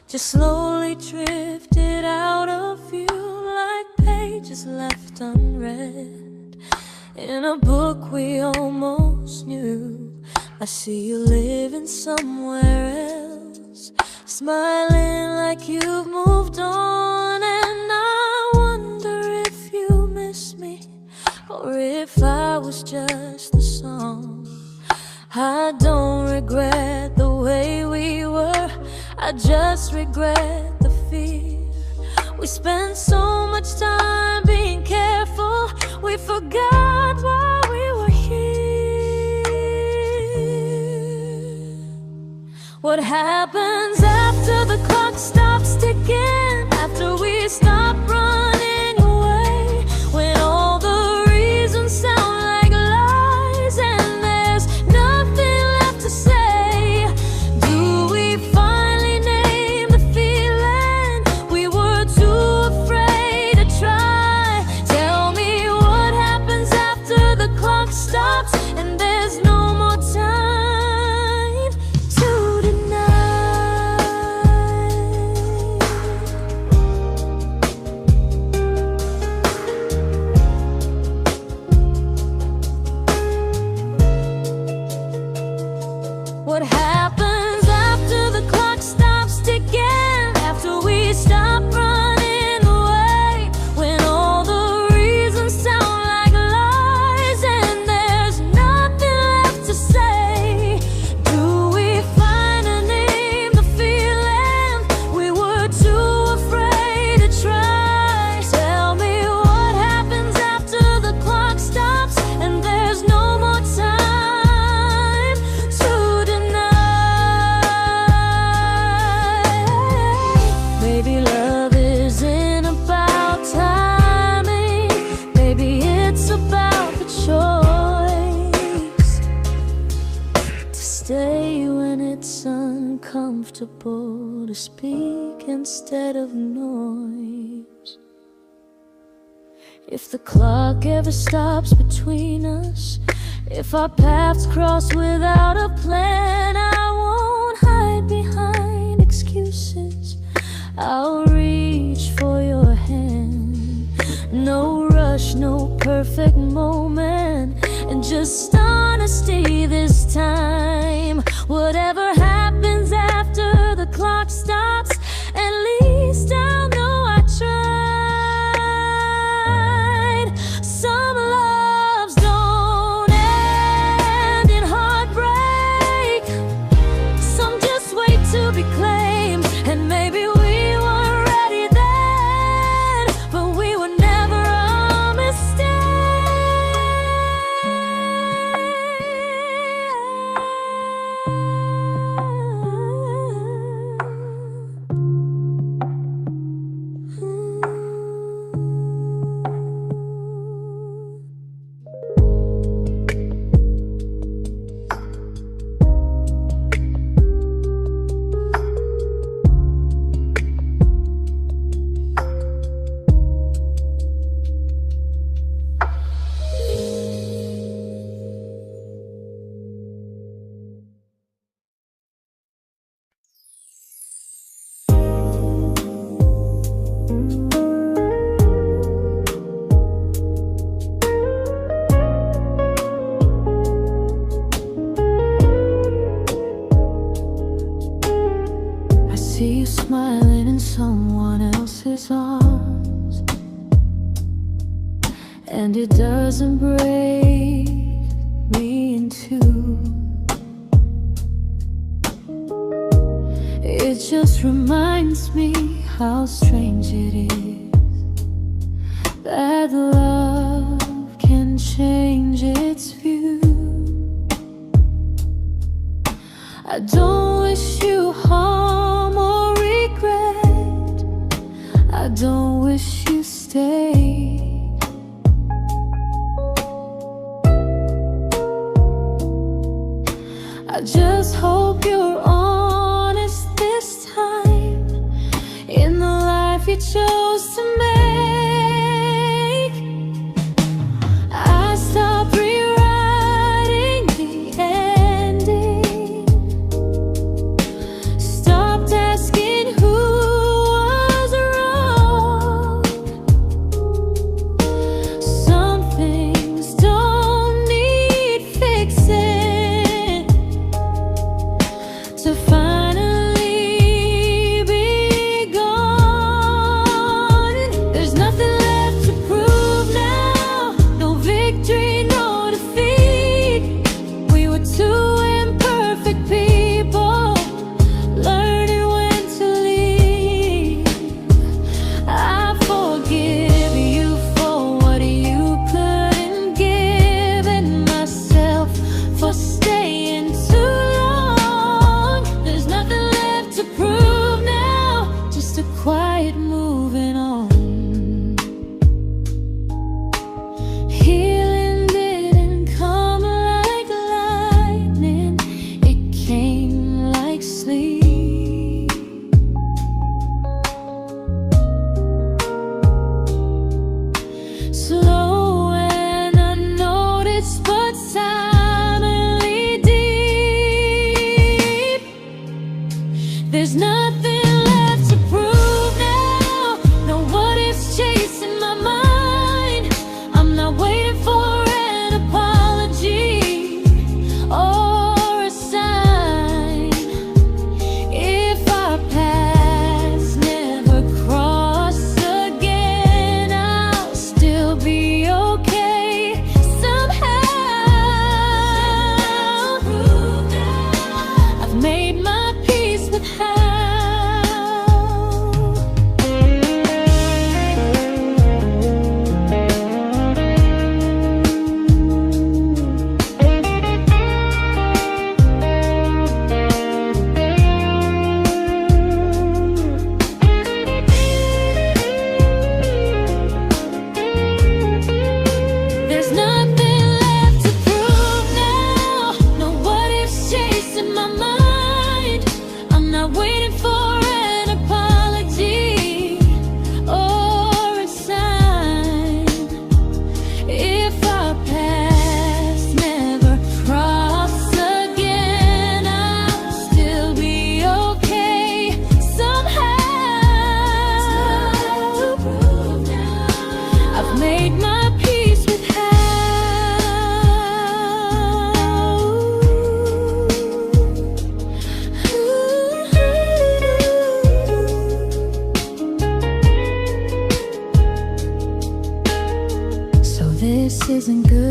just slowly drifted out of view like pages left unread in a book we almost knew. I see you living somewhere else, smiling like you've moved on, and I wonder if you miss me or if I was just the song. I don't regret the way we were, I just regret the fear. We spent so much time being careful, we forgot why we were here. What happens after the clock stops ticking, after we stop running away, when all the reasons sound like lies and there's nothing left to say? Do we finally name the feeling we were too afraid to try? Tell me what happens after the clock stops and there's no more time to deny. What happens after the clock stops ticking, after we stop running away, when all the reasons sound like lies and there's nothing left to say? Do we finally name the feeling we were too afraid to try? Tell me what happens after the clock stops and there's no more time to deny. Maybe love isn't about timing, maybe it's about the choice to stay when it's uncomfortable, to speak instead of noise. If the clock ever stops between us, if our paths cross without a plan, I won't hide behind excuses, I'll reach for your hand. No rush, no perfect moment, and just honesty this time. Whatever happens after the clock stops, at least I'll know I tried. Some loves don't end in heartbreak, some just wait to be claimed, and maybe we weren't ready then, but we were never a mistake. I see you smiling in someone else's arms, and it doesn't break me in two. It just reminds me how strange it is that love can change its view. I don't wish you harm or regret, I don't wish you stayed. I just hope you're honest this time in the life you chose to make. I stopped rewriting the ending, stopped asking who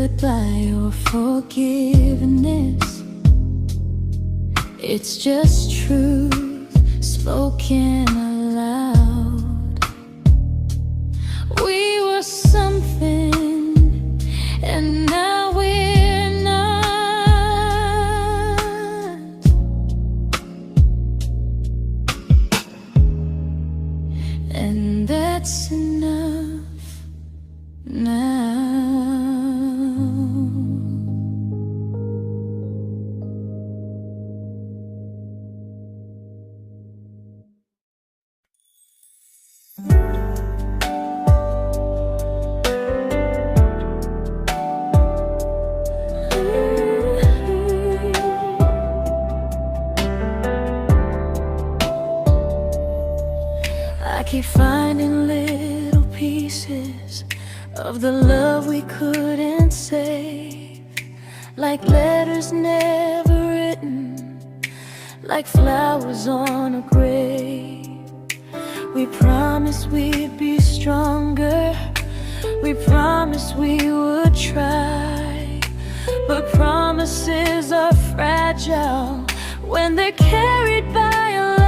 stood by your forgiveness. It's just truth spoken aloud. We were something, and now we're not. And that's enough now. I keep finding little pieces of the love we couldn't save, like letters never written, like flowers on a grave. We promised we'd be stronger, we promised we would try, but promises are fragile when they're carried by a lie.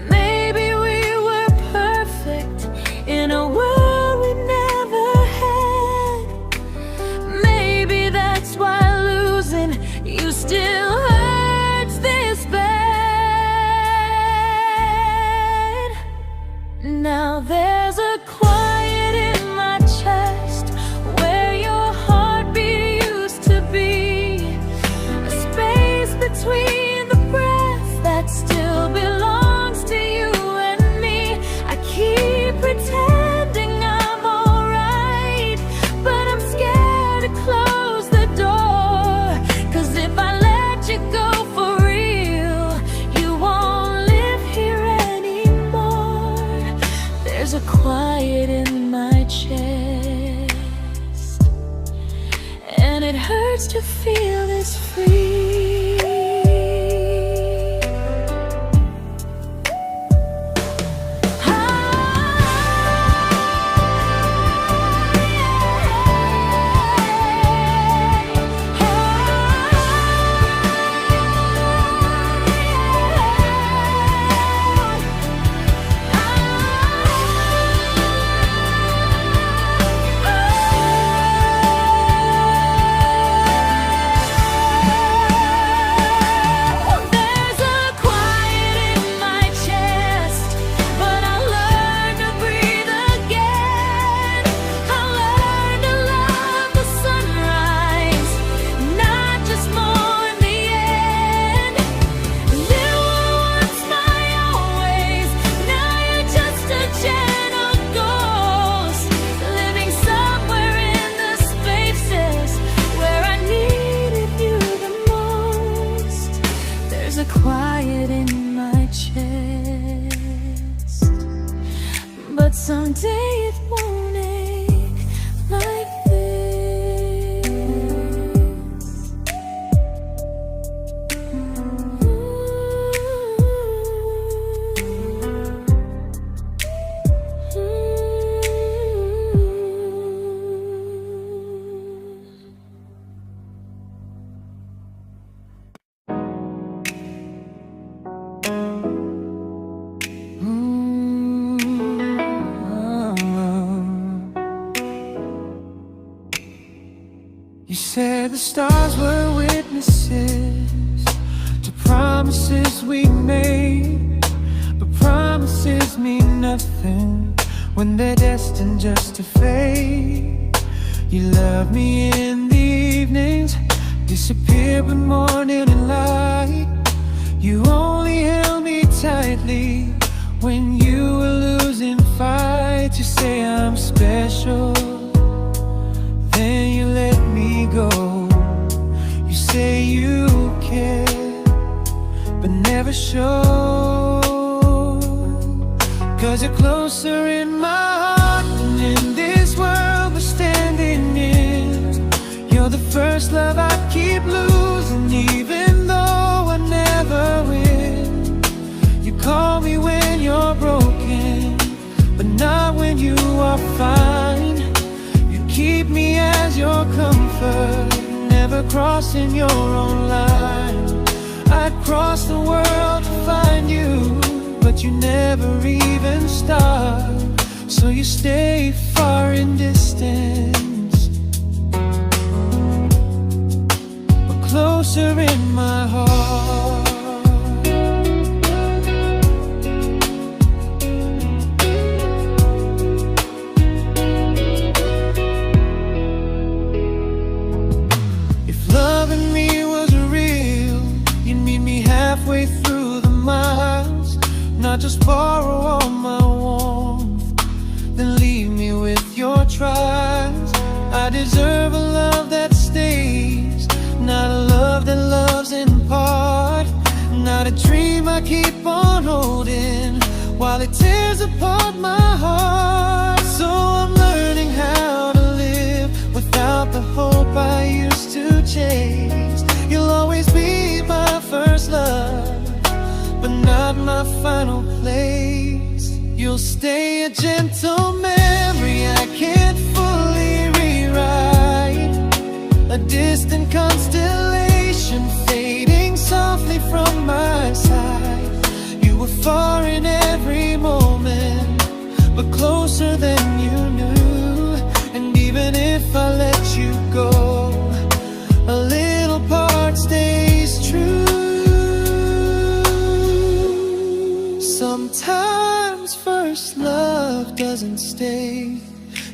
Maybe we were perfect in a world we never had. Maybe that's why losing you still hurts this bad. Now there's a quiet in my chest where your heartbeat used to be, a space between the breaths that still belongs to you and me. I keep pretending I'm alright, but I'm scared to close the door, 'cause if I let you go for real, you won't live here anymore. There's a quiet in my chest, and it hurts to feel this free. There's a quiet in my chest, but I learned to breathe again. I learned to love the sunrise, not just mourn the end. You were once my always, now you're just a gentle ghost, living somewhere in the spaces where I needed you the most. There's a quiet in my chest, but someday it won't ache like this. You said the stars were witnesses to promises we made, but promises mean nothing when they're destined just to fade. You love me in the evenings, disappear when morning and light. You only held me tightly when you were losing fights. You say I'm special, then you let me go. You say you care, but never show, 'cause you're closer in my heart than in this world we're standing in. You're the first love I keep losing, even though I never win. You call me when you're broken, but not when you are fine. You keep me out your comfort, never crossing your own line. I'd cross the world to find you, but you never even start. So you stay far in distance, but closer in my heart. Halfway through the miles, not just borrow all my warmth, then leave me with your trials. I deserve a love that stays, not a love that loves in part, not a dream I keep on holding while it tears apart my heart. So I'm learning how to live without the hope I used to chase. You'll always be my first love, but not my final place. You'll stay a gentle memory I can't fully rewrite, a distant constellation fading softly from my side. You were far in every moment, but closer than you knew. And even if I let you go, a little part stays true. Sometimes first love doesn't stay,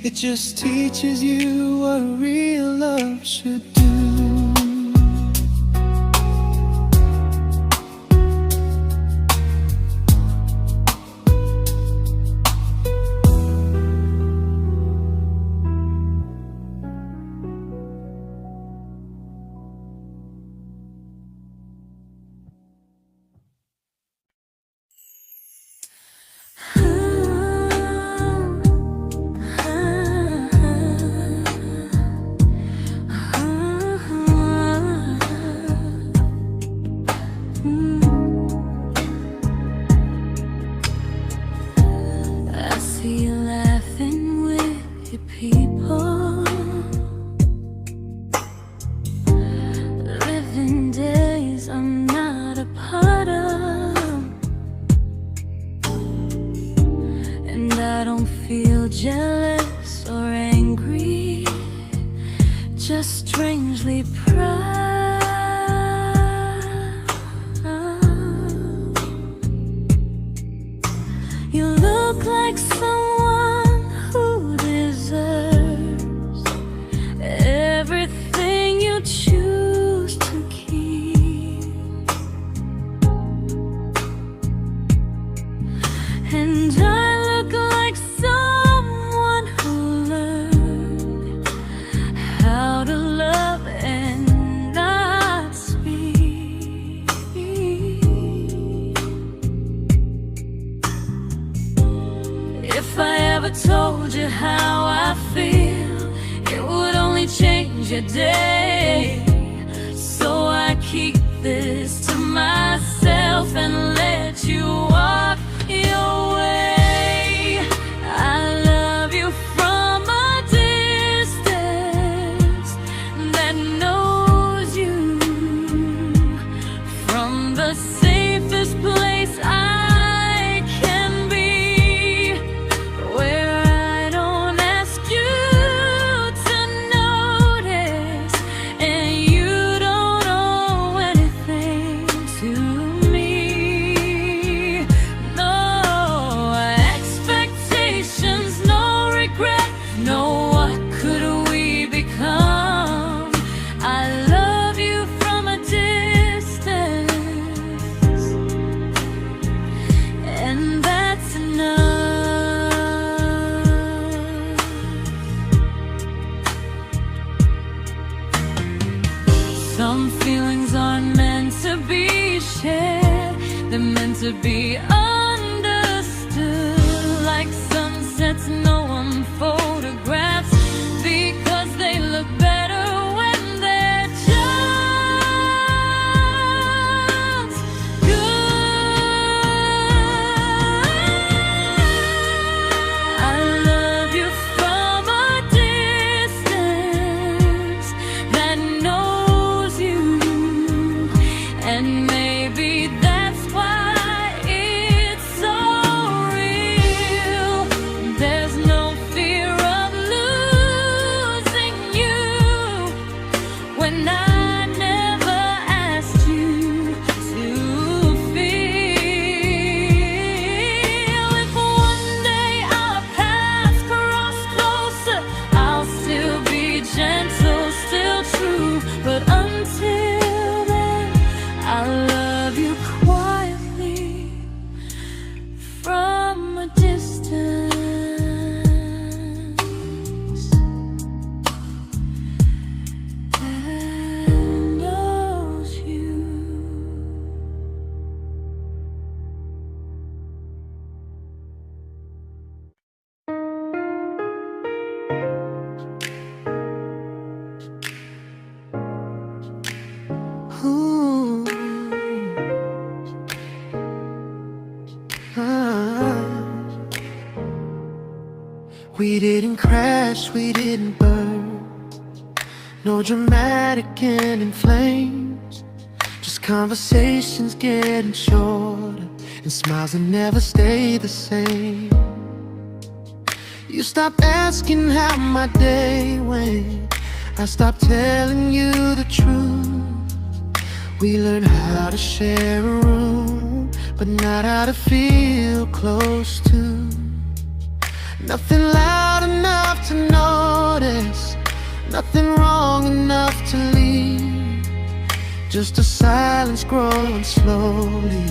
it just teaches you what real love should do. Jealous or angry, just strangely proud. You look like someone who deserves everything you choose to keep, and I look like someone who learned how to love and not speak. If I ever told you how I feel, it would only change your day. So I keep this to myself and let you walk your way. I love you from a distance that knows you, from the safest place I can be, where I don't ask you to notice and you don't owe anything to me. No expectations, no regret, no what could we become. I love you from a distance, and that's enough. Some feelings aren't meant to be shared, they're meant to be understood, like sunsets no one photographs, because they look better when they're just good. I love you from a distance a distance. And knows you. Ooh. We didn't crash, we didn't burn. No dramatic end in flames. Just conversations getting shorter, and smiles that never stay the same. You stopped asking how my day went. I stopped telling you the truth. We learned how to share a room, but not how to feel close to. Nothing loud enough to notice, nothing wrong enough to leave. Just a silence growing slowly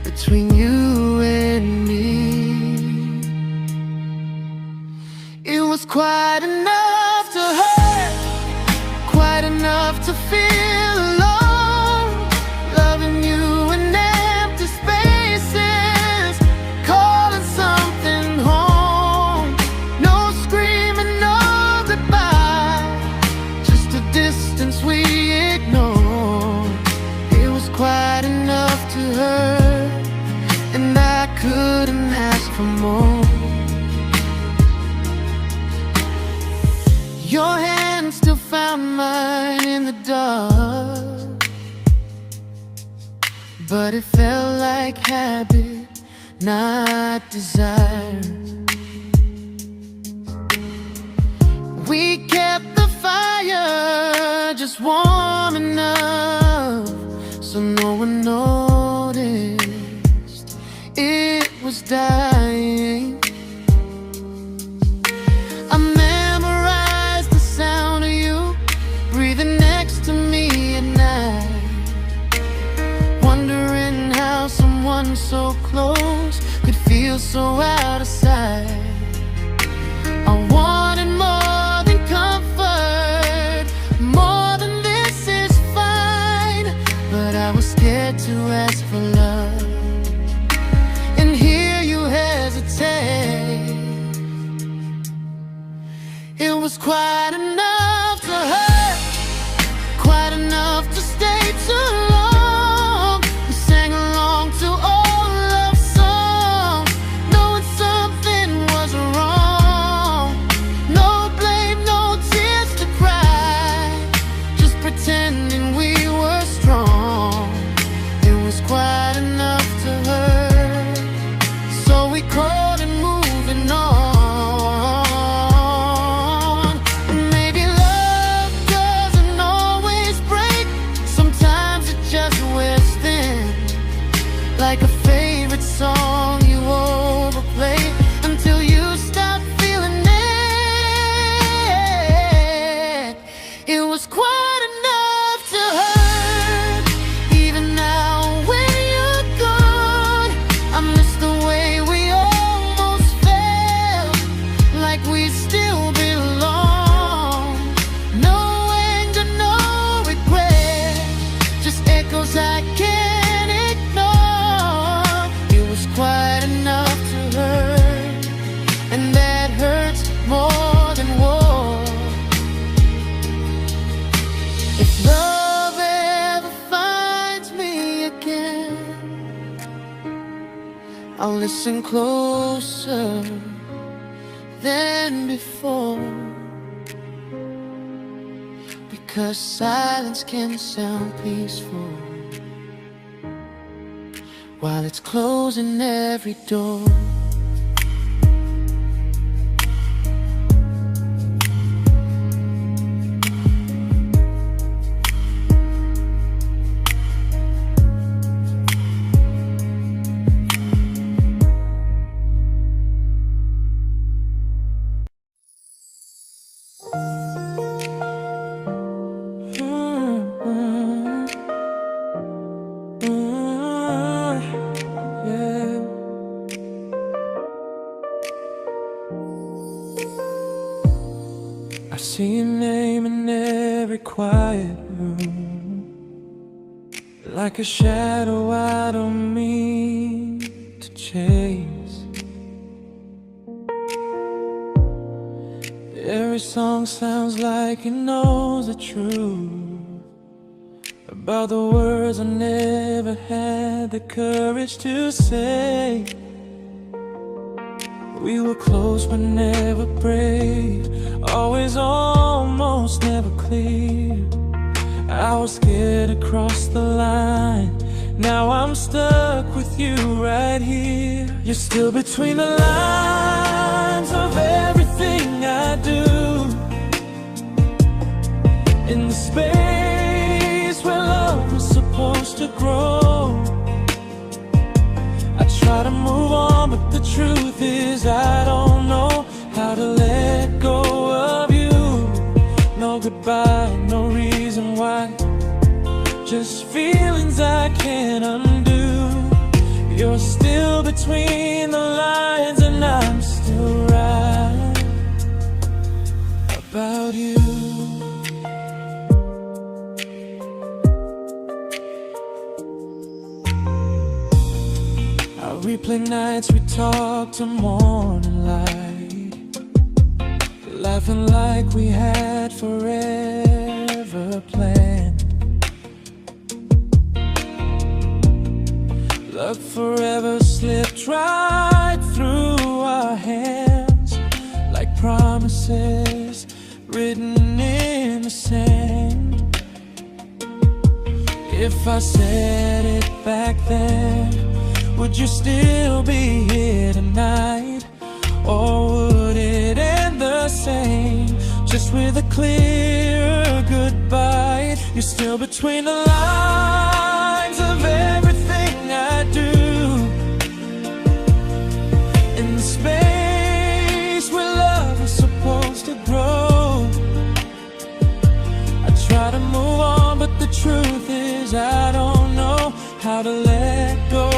between you and me. It was quite enough to hurt, quite enough to feel alone. Loving you in empty spaces, calling something home. No screaming, no goodbye, just a distance we ignored. It was quite enough to hurt, and I couldn't ask for more. Your hand still found mine in the dark, but it felt like habit, not desire. We kept the fire just warm enough so no one noticed it was dying. I memorized the sound of you breathing next to me at night, wondering how someone so close could feel so out of sight. I wanted more than comfort, more than this is fine, but I was scared to ask for love, and here you hesitate. It was quite enough to hurt, quite enough to stay too long. We sang along to old love songs, knowing something was wrong. No blame, no tears to cry, just pretending we were strong. It was quite enough to hurt, so we called and moving on. Maybe love doesn't always break, sometimes it just wears thin, like a favorite song you overplay until you stop feeling it. It was quite enough to hurt, even now when you're gone. I miss the way we almost felt, like we still belong. No anger, no regret, just echoes I can't ignore. It was quite enough to hurt, and that hurts more than war. If love ever finds me again, I'll listen closer than before, because silence can sound peaceful while it's closing every door. See your name in every quiet room, like a shadow I don't mean to chase. Every song sounds like it knows the truth about the words I never had the courage to say. We were close but never brave, always almost never clear. I was scared to cross the line, now I'm stuck with you right here. You're still between the lines of everything I do, in the space where love was supposed to grow. I try to move on, but the truth is I don't know how to let go of you. No goodbye, no reason why, just feelings I can't undo. You're still between the lines and I'm still right about you. I replay nights we talk to morning light, laughing like we had forever planned. Luck forever slipped right through our hands, like promises written in the sand. If I said it back then, would you still be here tonight? Or would it end the same, just with a clearer goodbye? You're still between the lines of everything I do, in the space where love is supposed to grow. I try to move on, but the truth is I don't know how to let go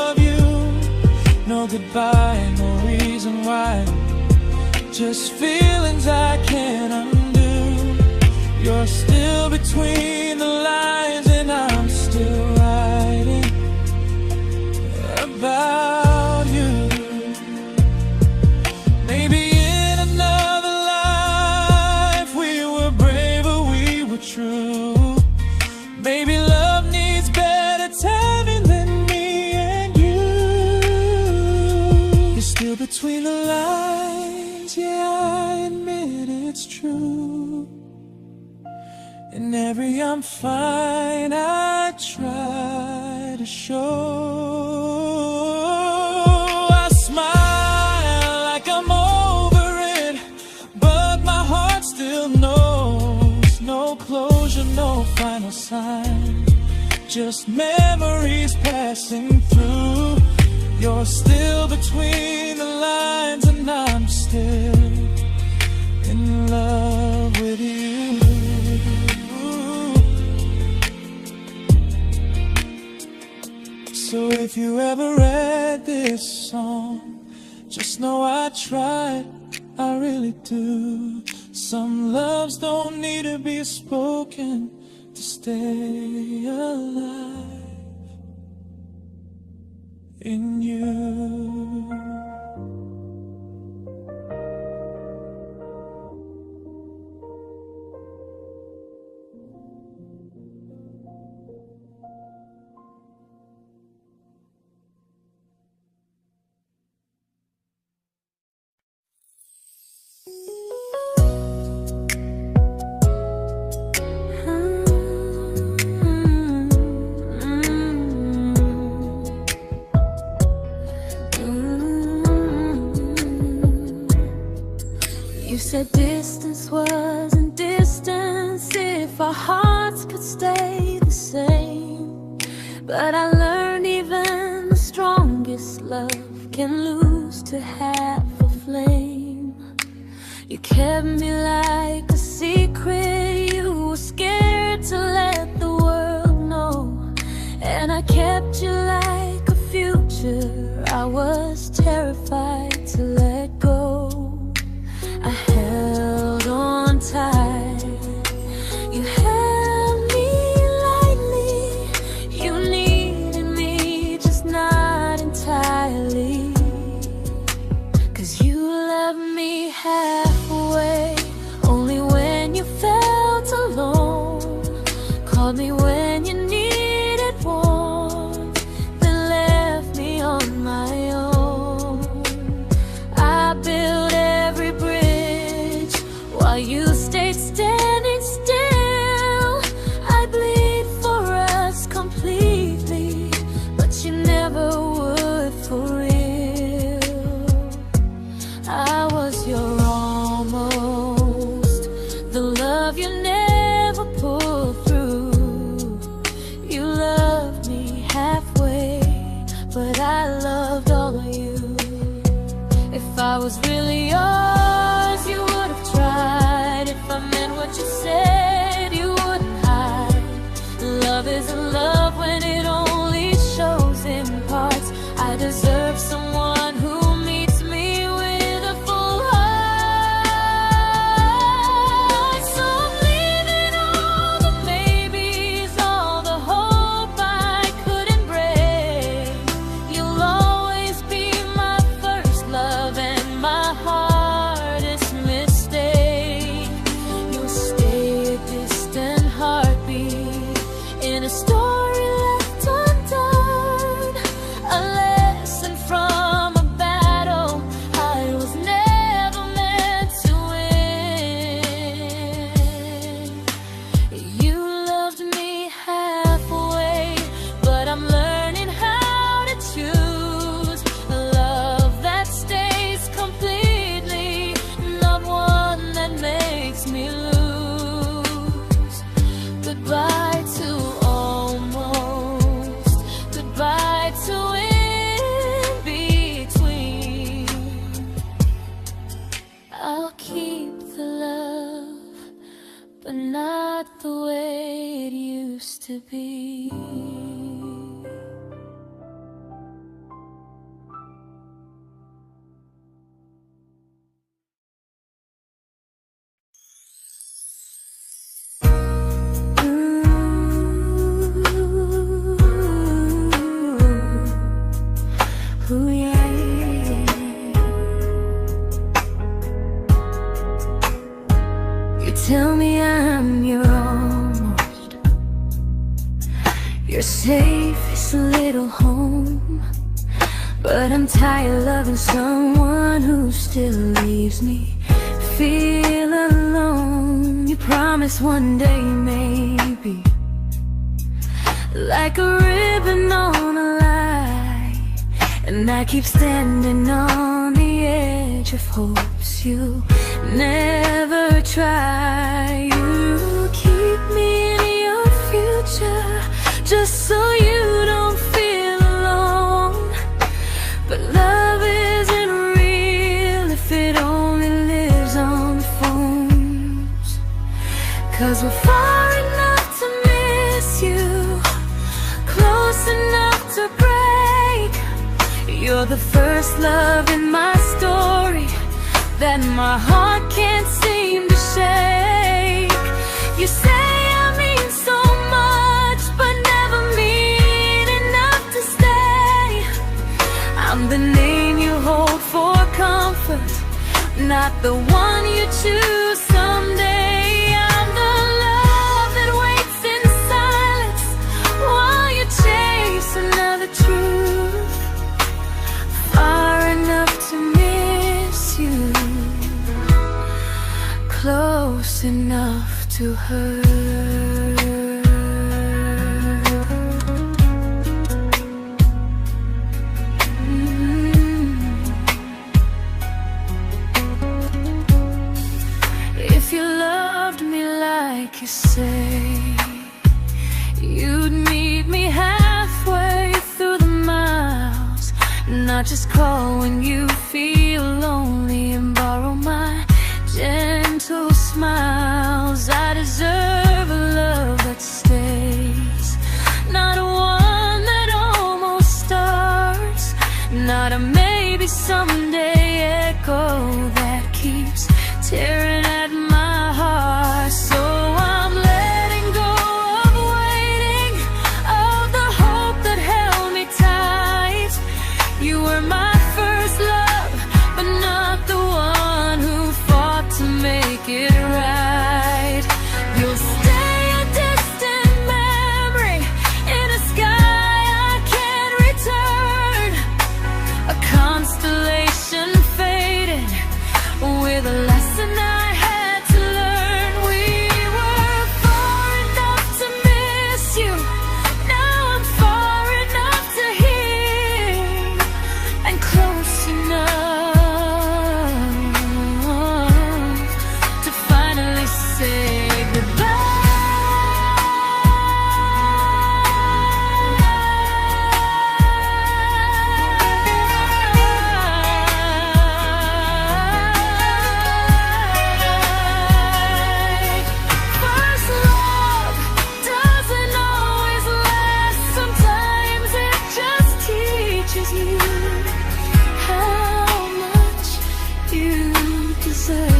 of you. No goodbye, no reason why, just feelings I can't undo. You're still between the lines and I'm still writing about you. Maybe in another life we were braver, we were true. Maybe love needs better timing than me and you. You're still between the lines, yeah, I admit it's true. In every I'm fine I try to show. I smile like I'm over it, but my heart still knows. No closure, no final sign, just memories passing through. You're still between the lines and I'm still in love with you. So if you ever read this song, just know I tried, I really do. Some loves don't need to be spoken to stay alive in you. You said distance wasn't distance if our hearts could stay the same. But I learned even the strongest love can lose to half a flame. You kept me like a secret, you were scared to let the world know. And I kept you like a future, I was terrified to let go. I held on tight. You held me lightly. You needed me, just not entirely. 'Cause you loved me halfway, only when you felt alone. Called me when you needed warmth, then left me on my own. I built every bridge while you stayed standing still. I bleed for us completely, but you never would for real. I was your almost, the love you never pulled through. You loved me halfway, but I loved all of you. If I was really yours, you would have tried. If I meant what you said, you wouldn't hide. Love isn't love when it only shows in parts. I deserve someone who meets me with a full heart. So I'm leaving all the maybes, all the hope I couldn't break. You'll always be my first love and my hardest mistake. You'll stay a distant heartbeat in a story left undone, a lesson from a battle I was never meant to win. You loved me halfway, but I'm learning how to choose a love that stays completely, not one that makes me lose. Goodbye to almost, goodbye to in between. I'll keep the love, but not the way it used to be. Ooh, yeah, yeah. You tell me I'm your almost, your safest little home. But I'm tired loving someone who still leaves me feel alone. You promise one day maybe, like a ribbon on a line, and I keep standing on the edge of hopes you never try. You keep me in your future just so you don't feel alone. But love isn't real if it only lives on the phones. 'Cause we're far enough to miss you, close enough to break. You're the first love in my story that my heart can't seem to shake. You say I mean so much, but never mean enough to stay. I'm the name you hold for comfort, not the one you choose someday. I'm the love that waits in silence while you chase another truth. Far enough to miss you, close enough to hurt. If you loved me like you say, you'd meet me halfway through the miles, not just call when you feel lonely and borrow my gentle smiles. I deserve a love that stays, not one that almost starts, not a maybe someday echo that keeps tearing at my heart. So I'm letting go of waiting, of the hope that held me tight. You were my first love, but not the one who fought to make it right. You'll stay a distant memory in a sky I can't return, a constellation faded with a lesson I had to learn. We were far enough to miss you, now I'm far enough to hear, and close enough to finally say goodbye. First love doesn't always last. Sometimes it just teaches you how much you deserve.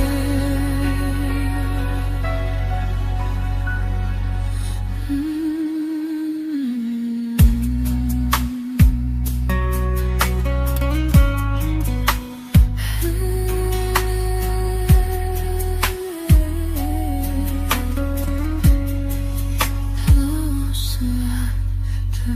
Closer to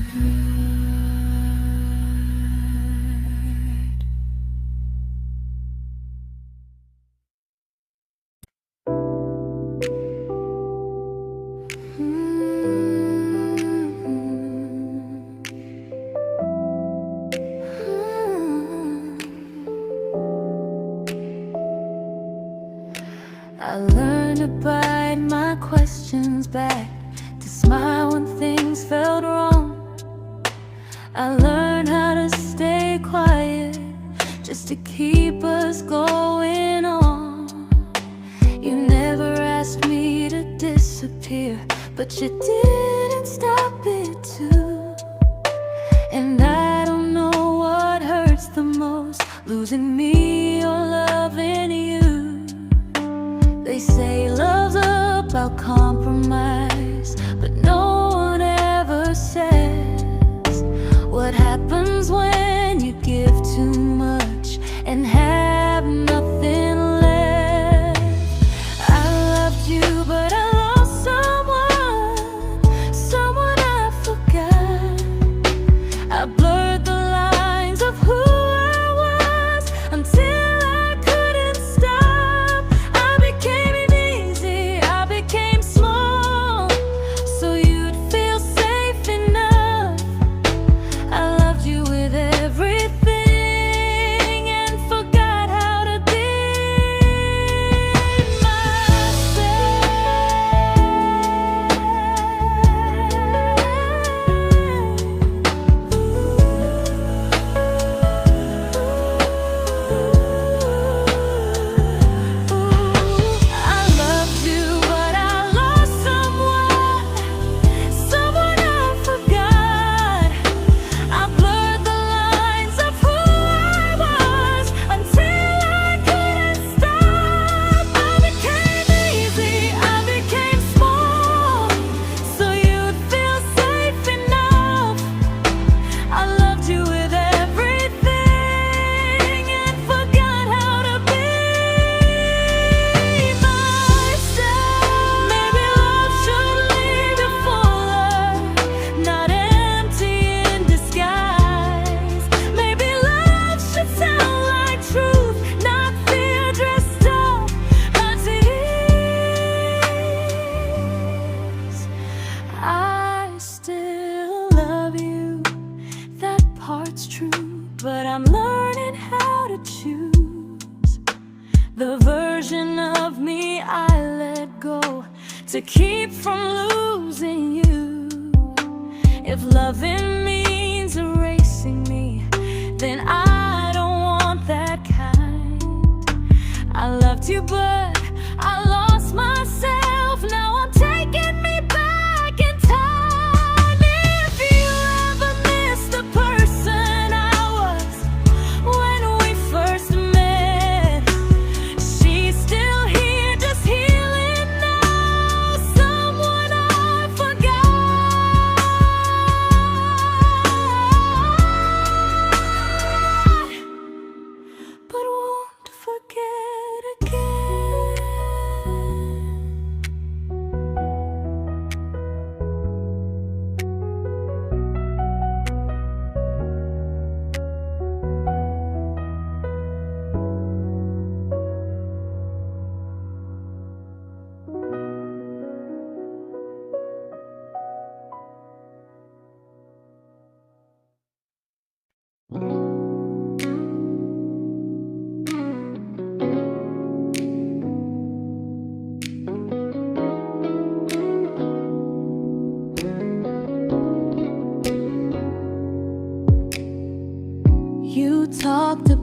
I learned to bite my questions back, to smile when things felt wrong. I learned how to stay quiet, just to keep us going on. You never asked me to disappear, but you didn't stop it too. And I don't know what hurts the most, losing me or loving you. They say love's about compromise, but no one ever says what happens when you give too much and have nothing left. I loved you, but I lost someone I forgot. I blurred the lines of who I was until I couldn't stop. I became easy, I became small, so you'd feel safe enough. I loved you with everything and forgot how to be I loved you, but I lost someone I forgot. I blurred the lines of who I was until I couldn't stop. I became easy, I became small, so you'd feel safe enough. I loved you with everything and forgot how to be myself. Maybe love should leave you fuller, not empty in disguise. Maybe love should sound like truth, not fear dressed up by tears. I still love you, that part's true, but I'm learning how to choose the version of me I let go to keep from losing you. If loving means erasing me, then I don't want that kind. I loved you, but I lost myself. Now I'm taking me back in time. If you ever miss the person I was when we first met, she's still here, just healing now.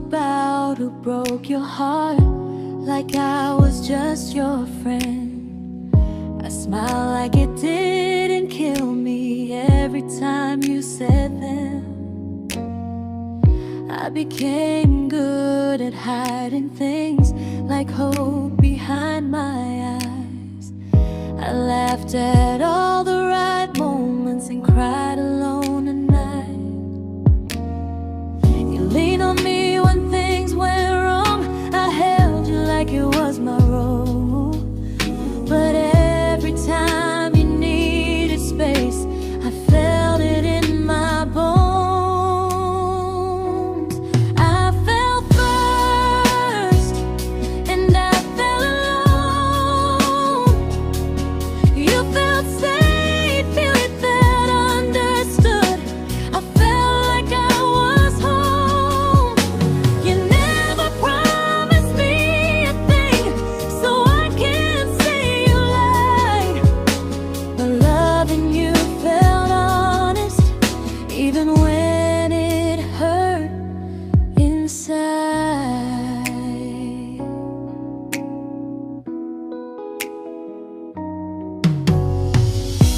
about who broke your heart, like I was just your friend. I smile like it didn't kill me every time you said them. I became good at hiding things like hope behind my eyes. I laughed at all the right moments and cried alone at night. You leaned on me when things went wrong. I held you like it was my role. But every time you needed space, I felt it in my bones. I fell first, and I fell alone. You felt safe, you felt understood. I felt like I was home. You never promised me a thing, so I can't say you lied. But loving you felt honest, even when it hurt inside.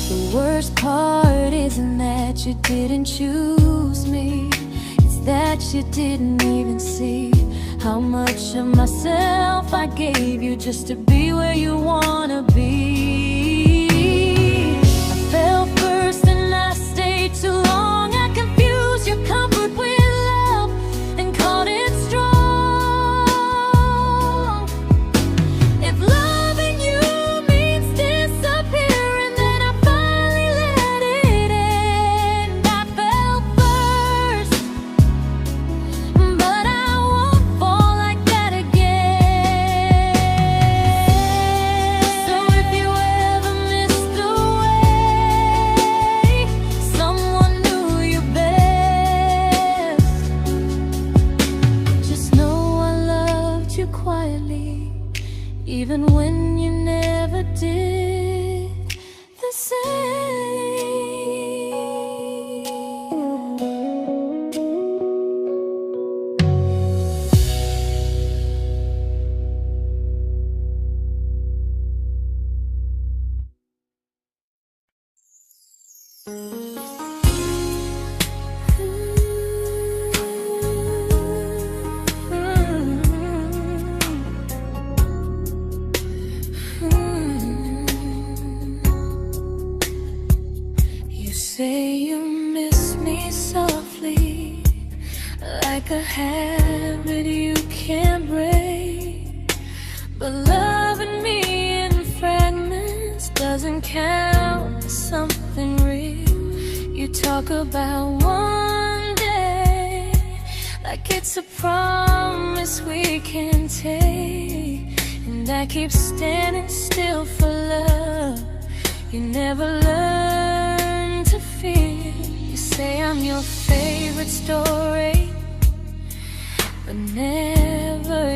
The worst part isn't that you didn't choose me, it's that you didn't even see how much of myself I gave you just to be where you wanna be. I fell first and I stayed too long. I confused your comfort with love and called it strong. If loving you means disappearing, then I finally let it end. I fell first, but I won't fall like that again. So if you ever missed the way someone knew you best, just know I loved you quietly, even when you never did the same. You say you miss me softly, like a habit you can't break. But loving me in fragments doesn't count as something real. You talk about one day like it's a promise we can take, and I keep standing still for love. You never learn to feel. You say I'm your favorite story, but never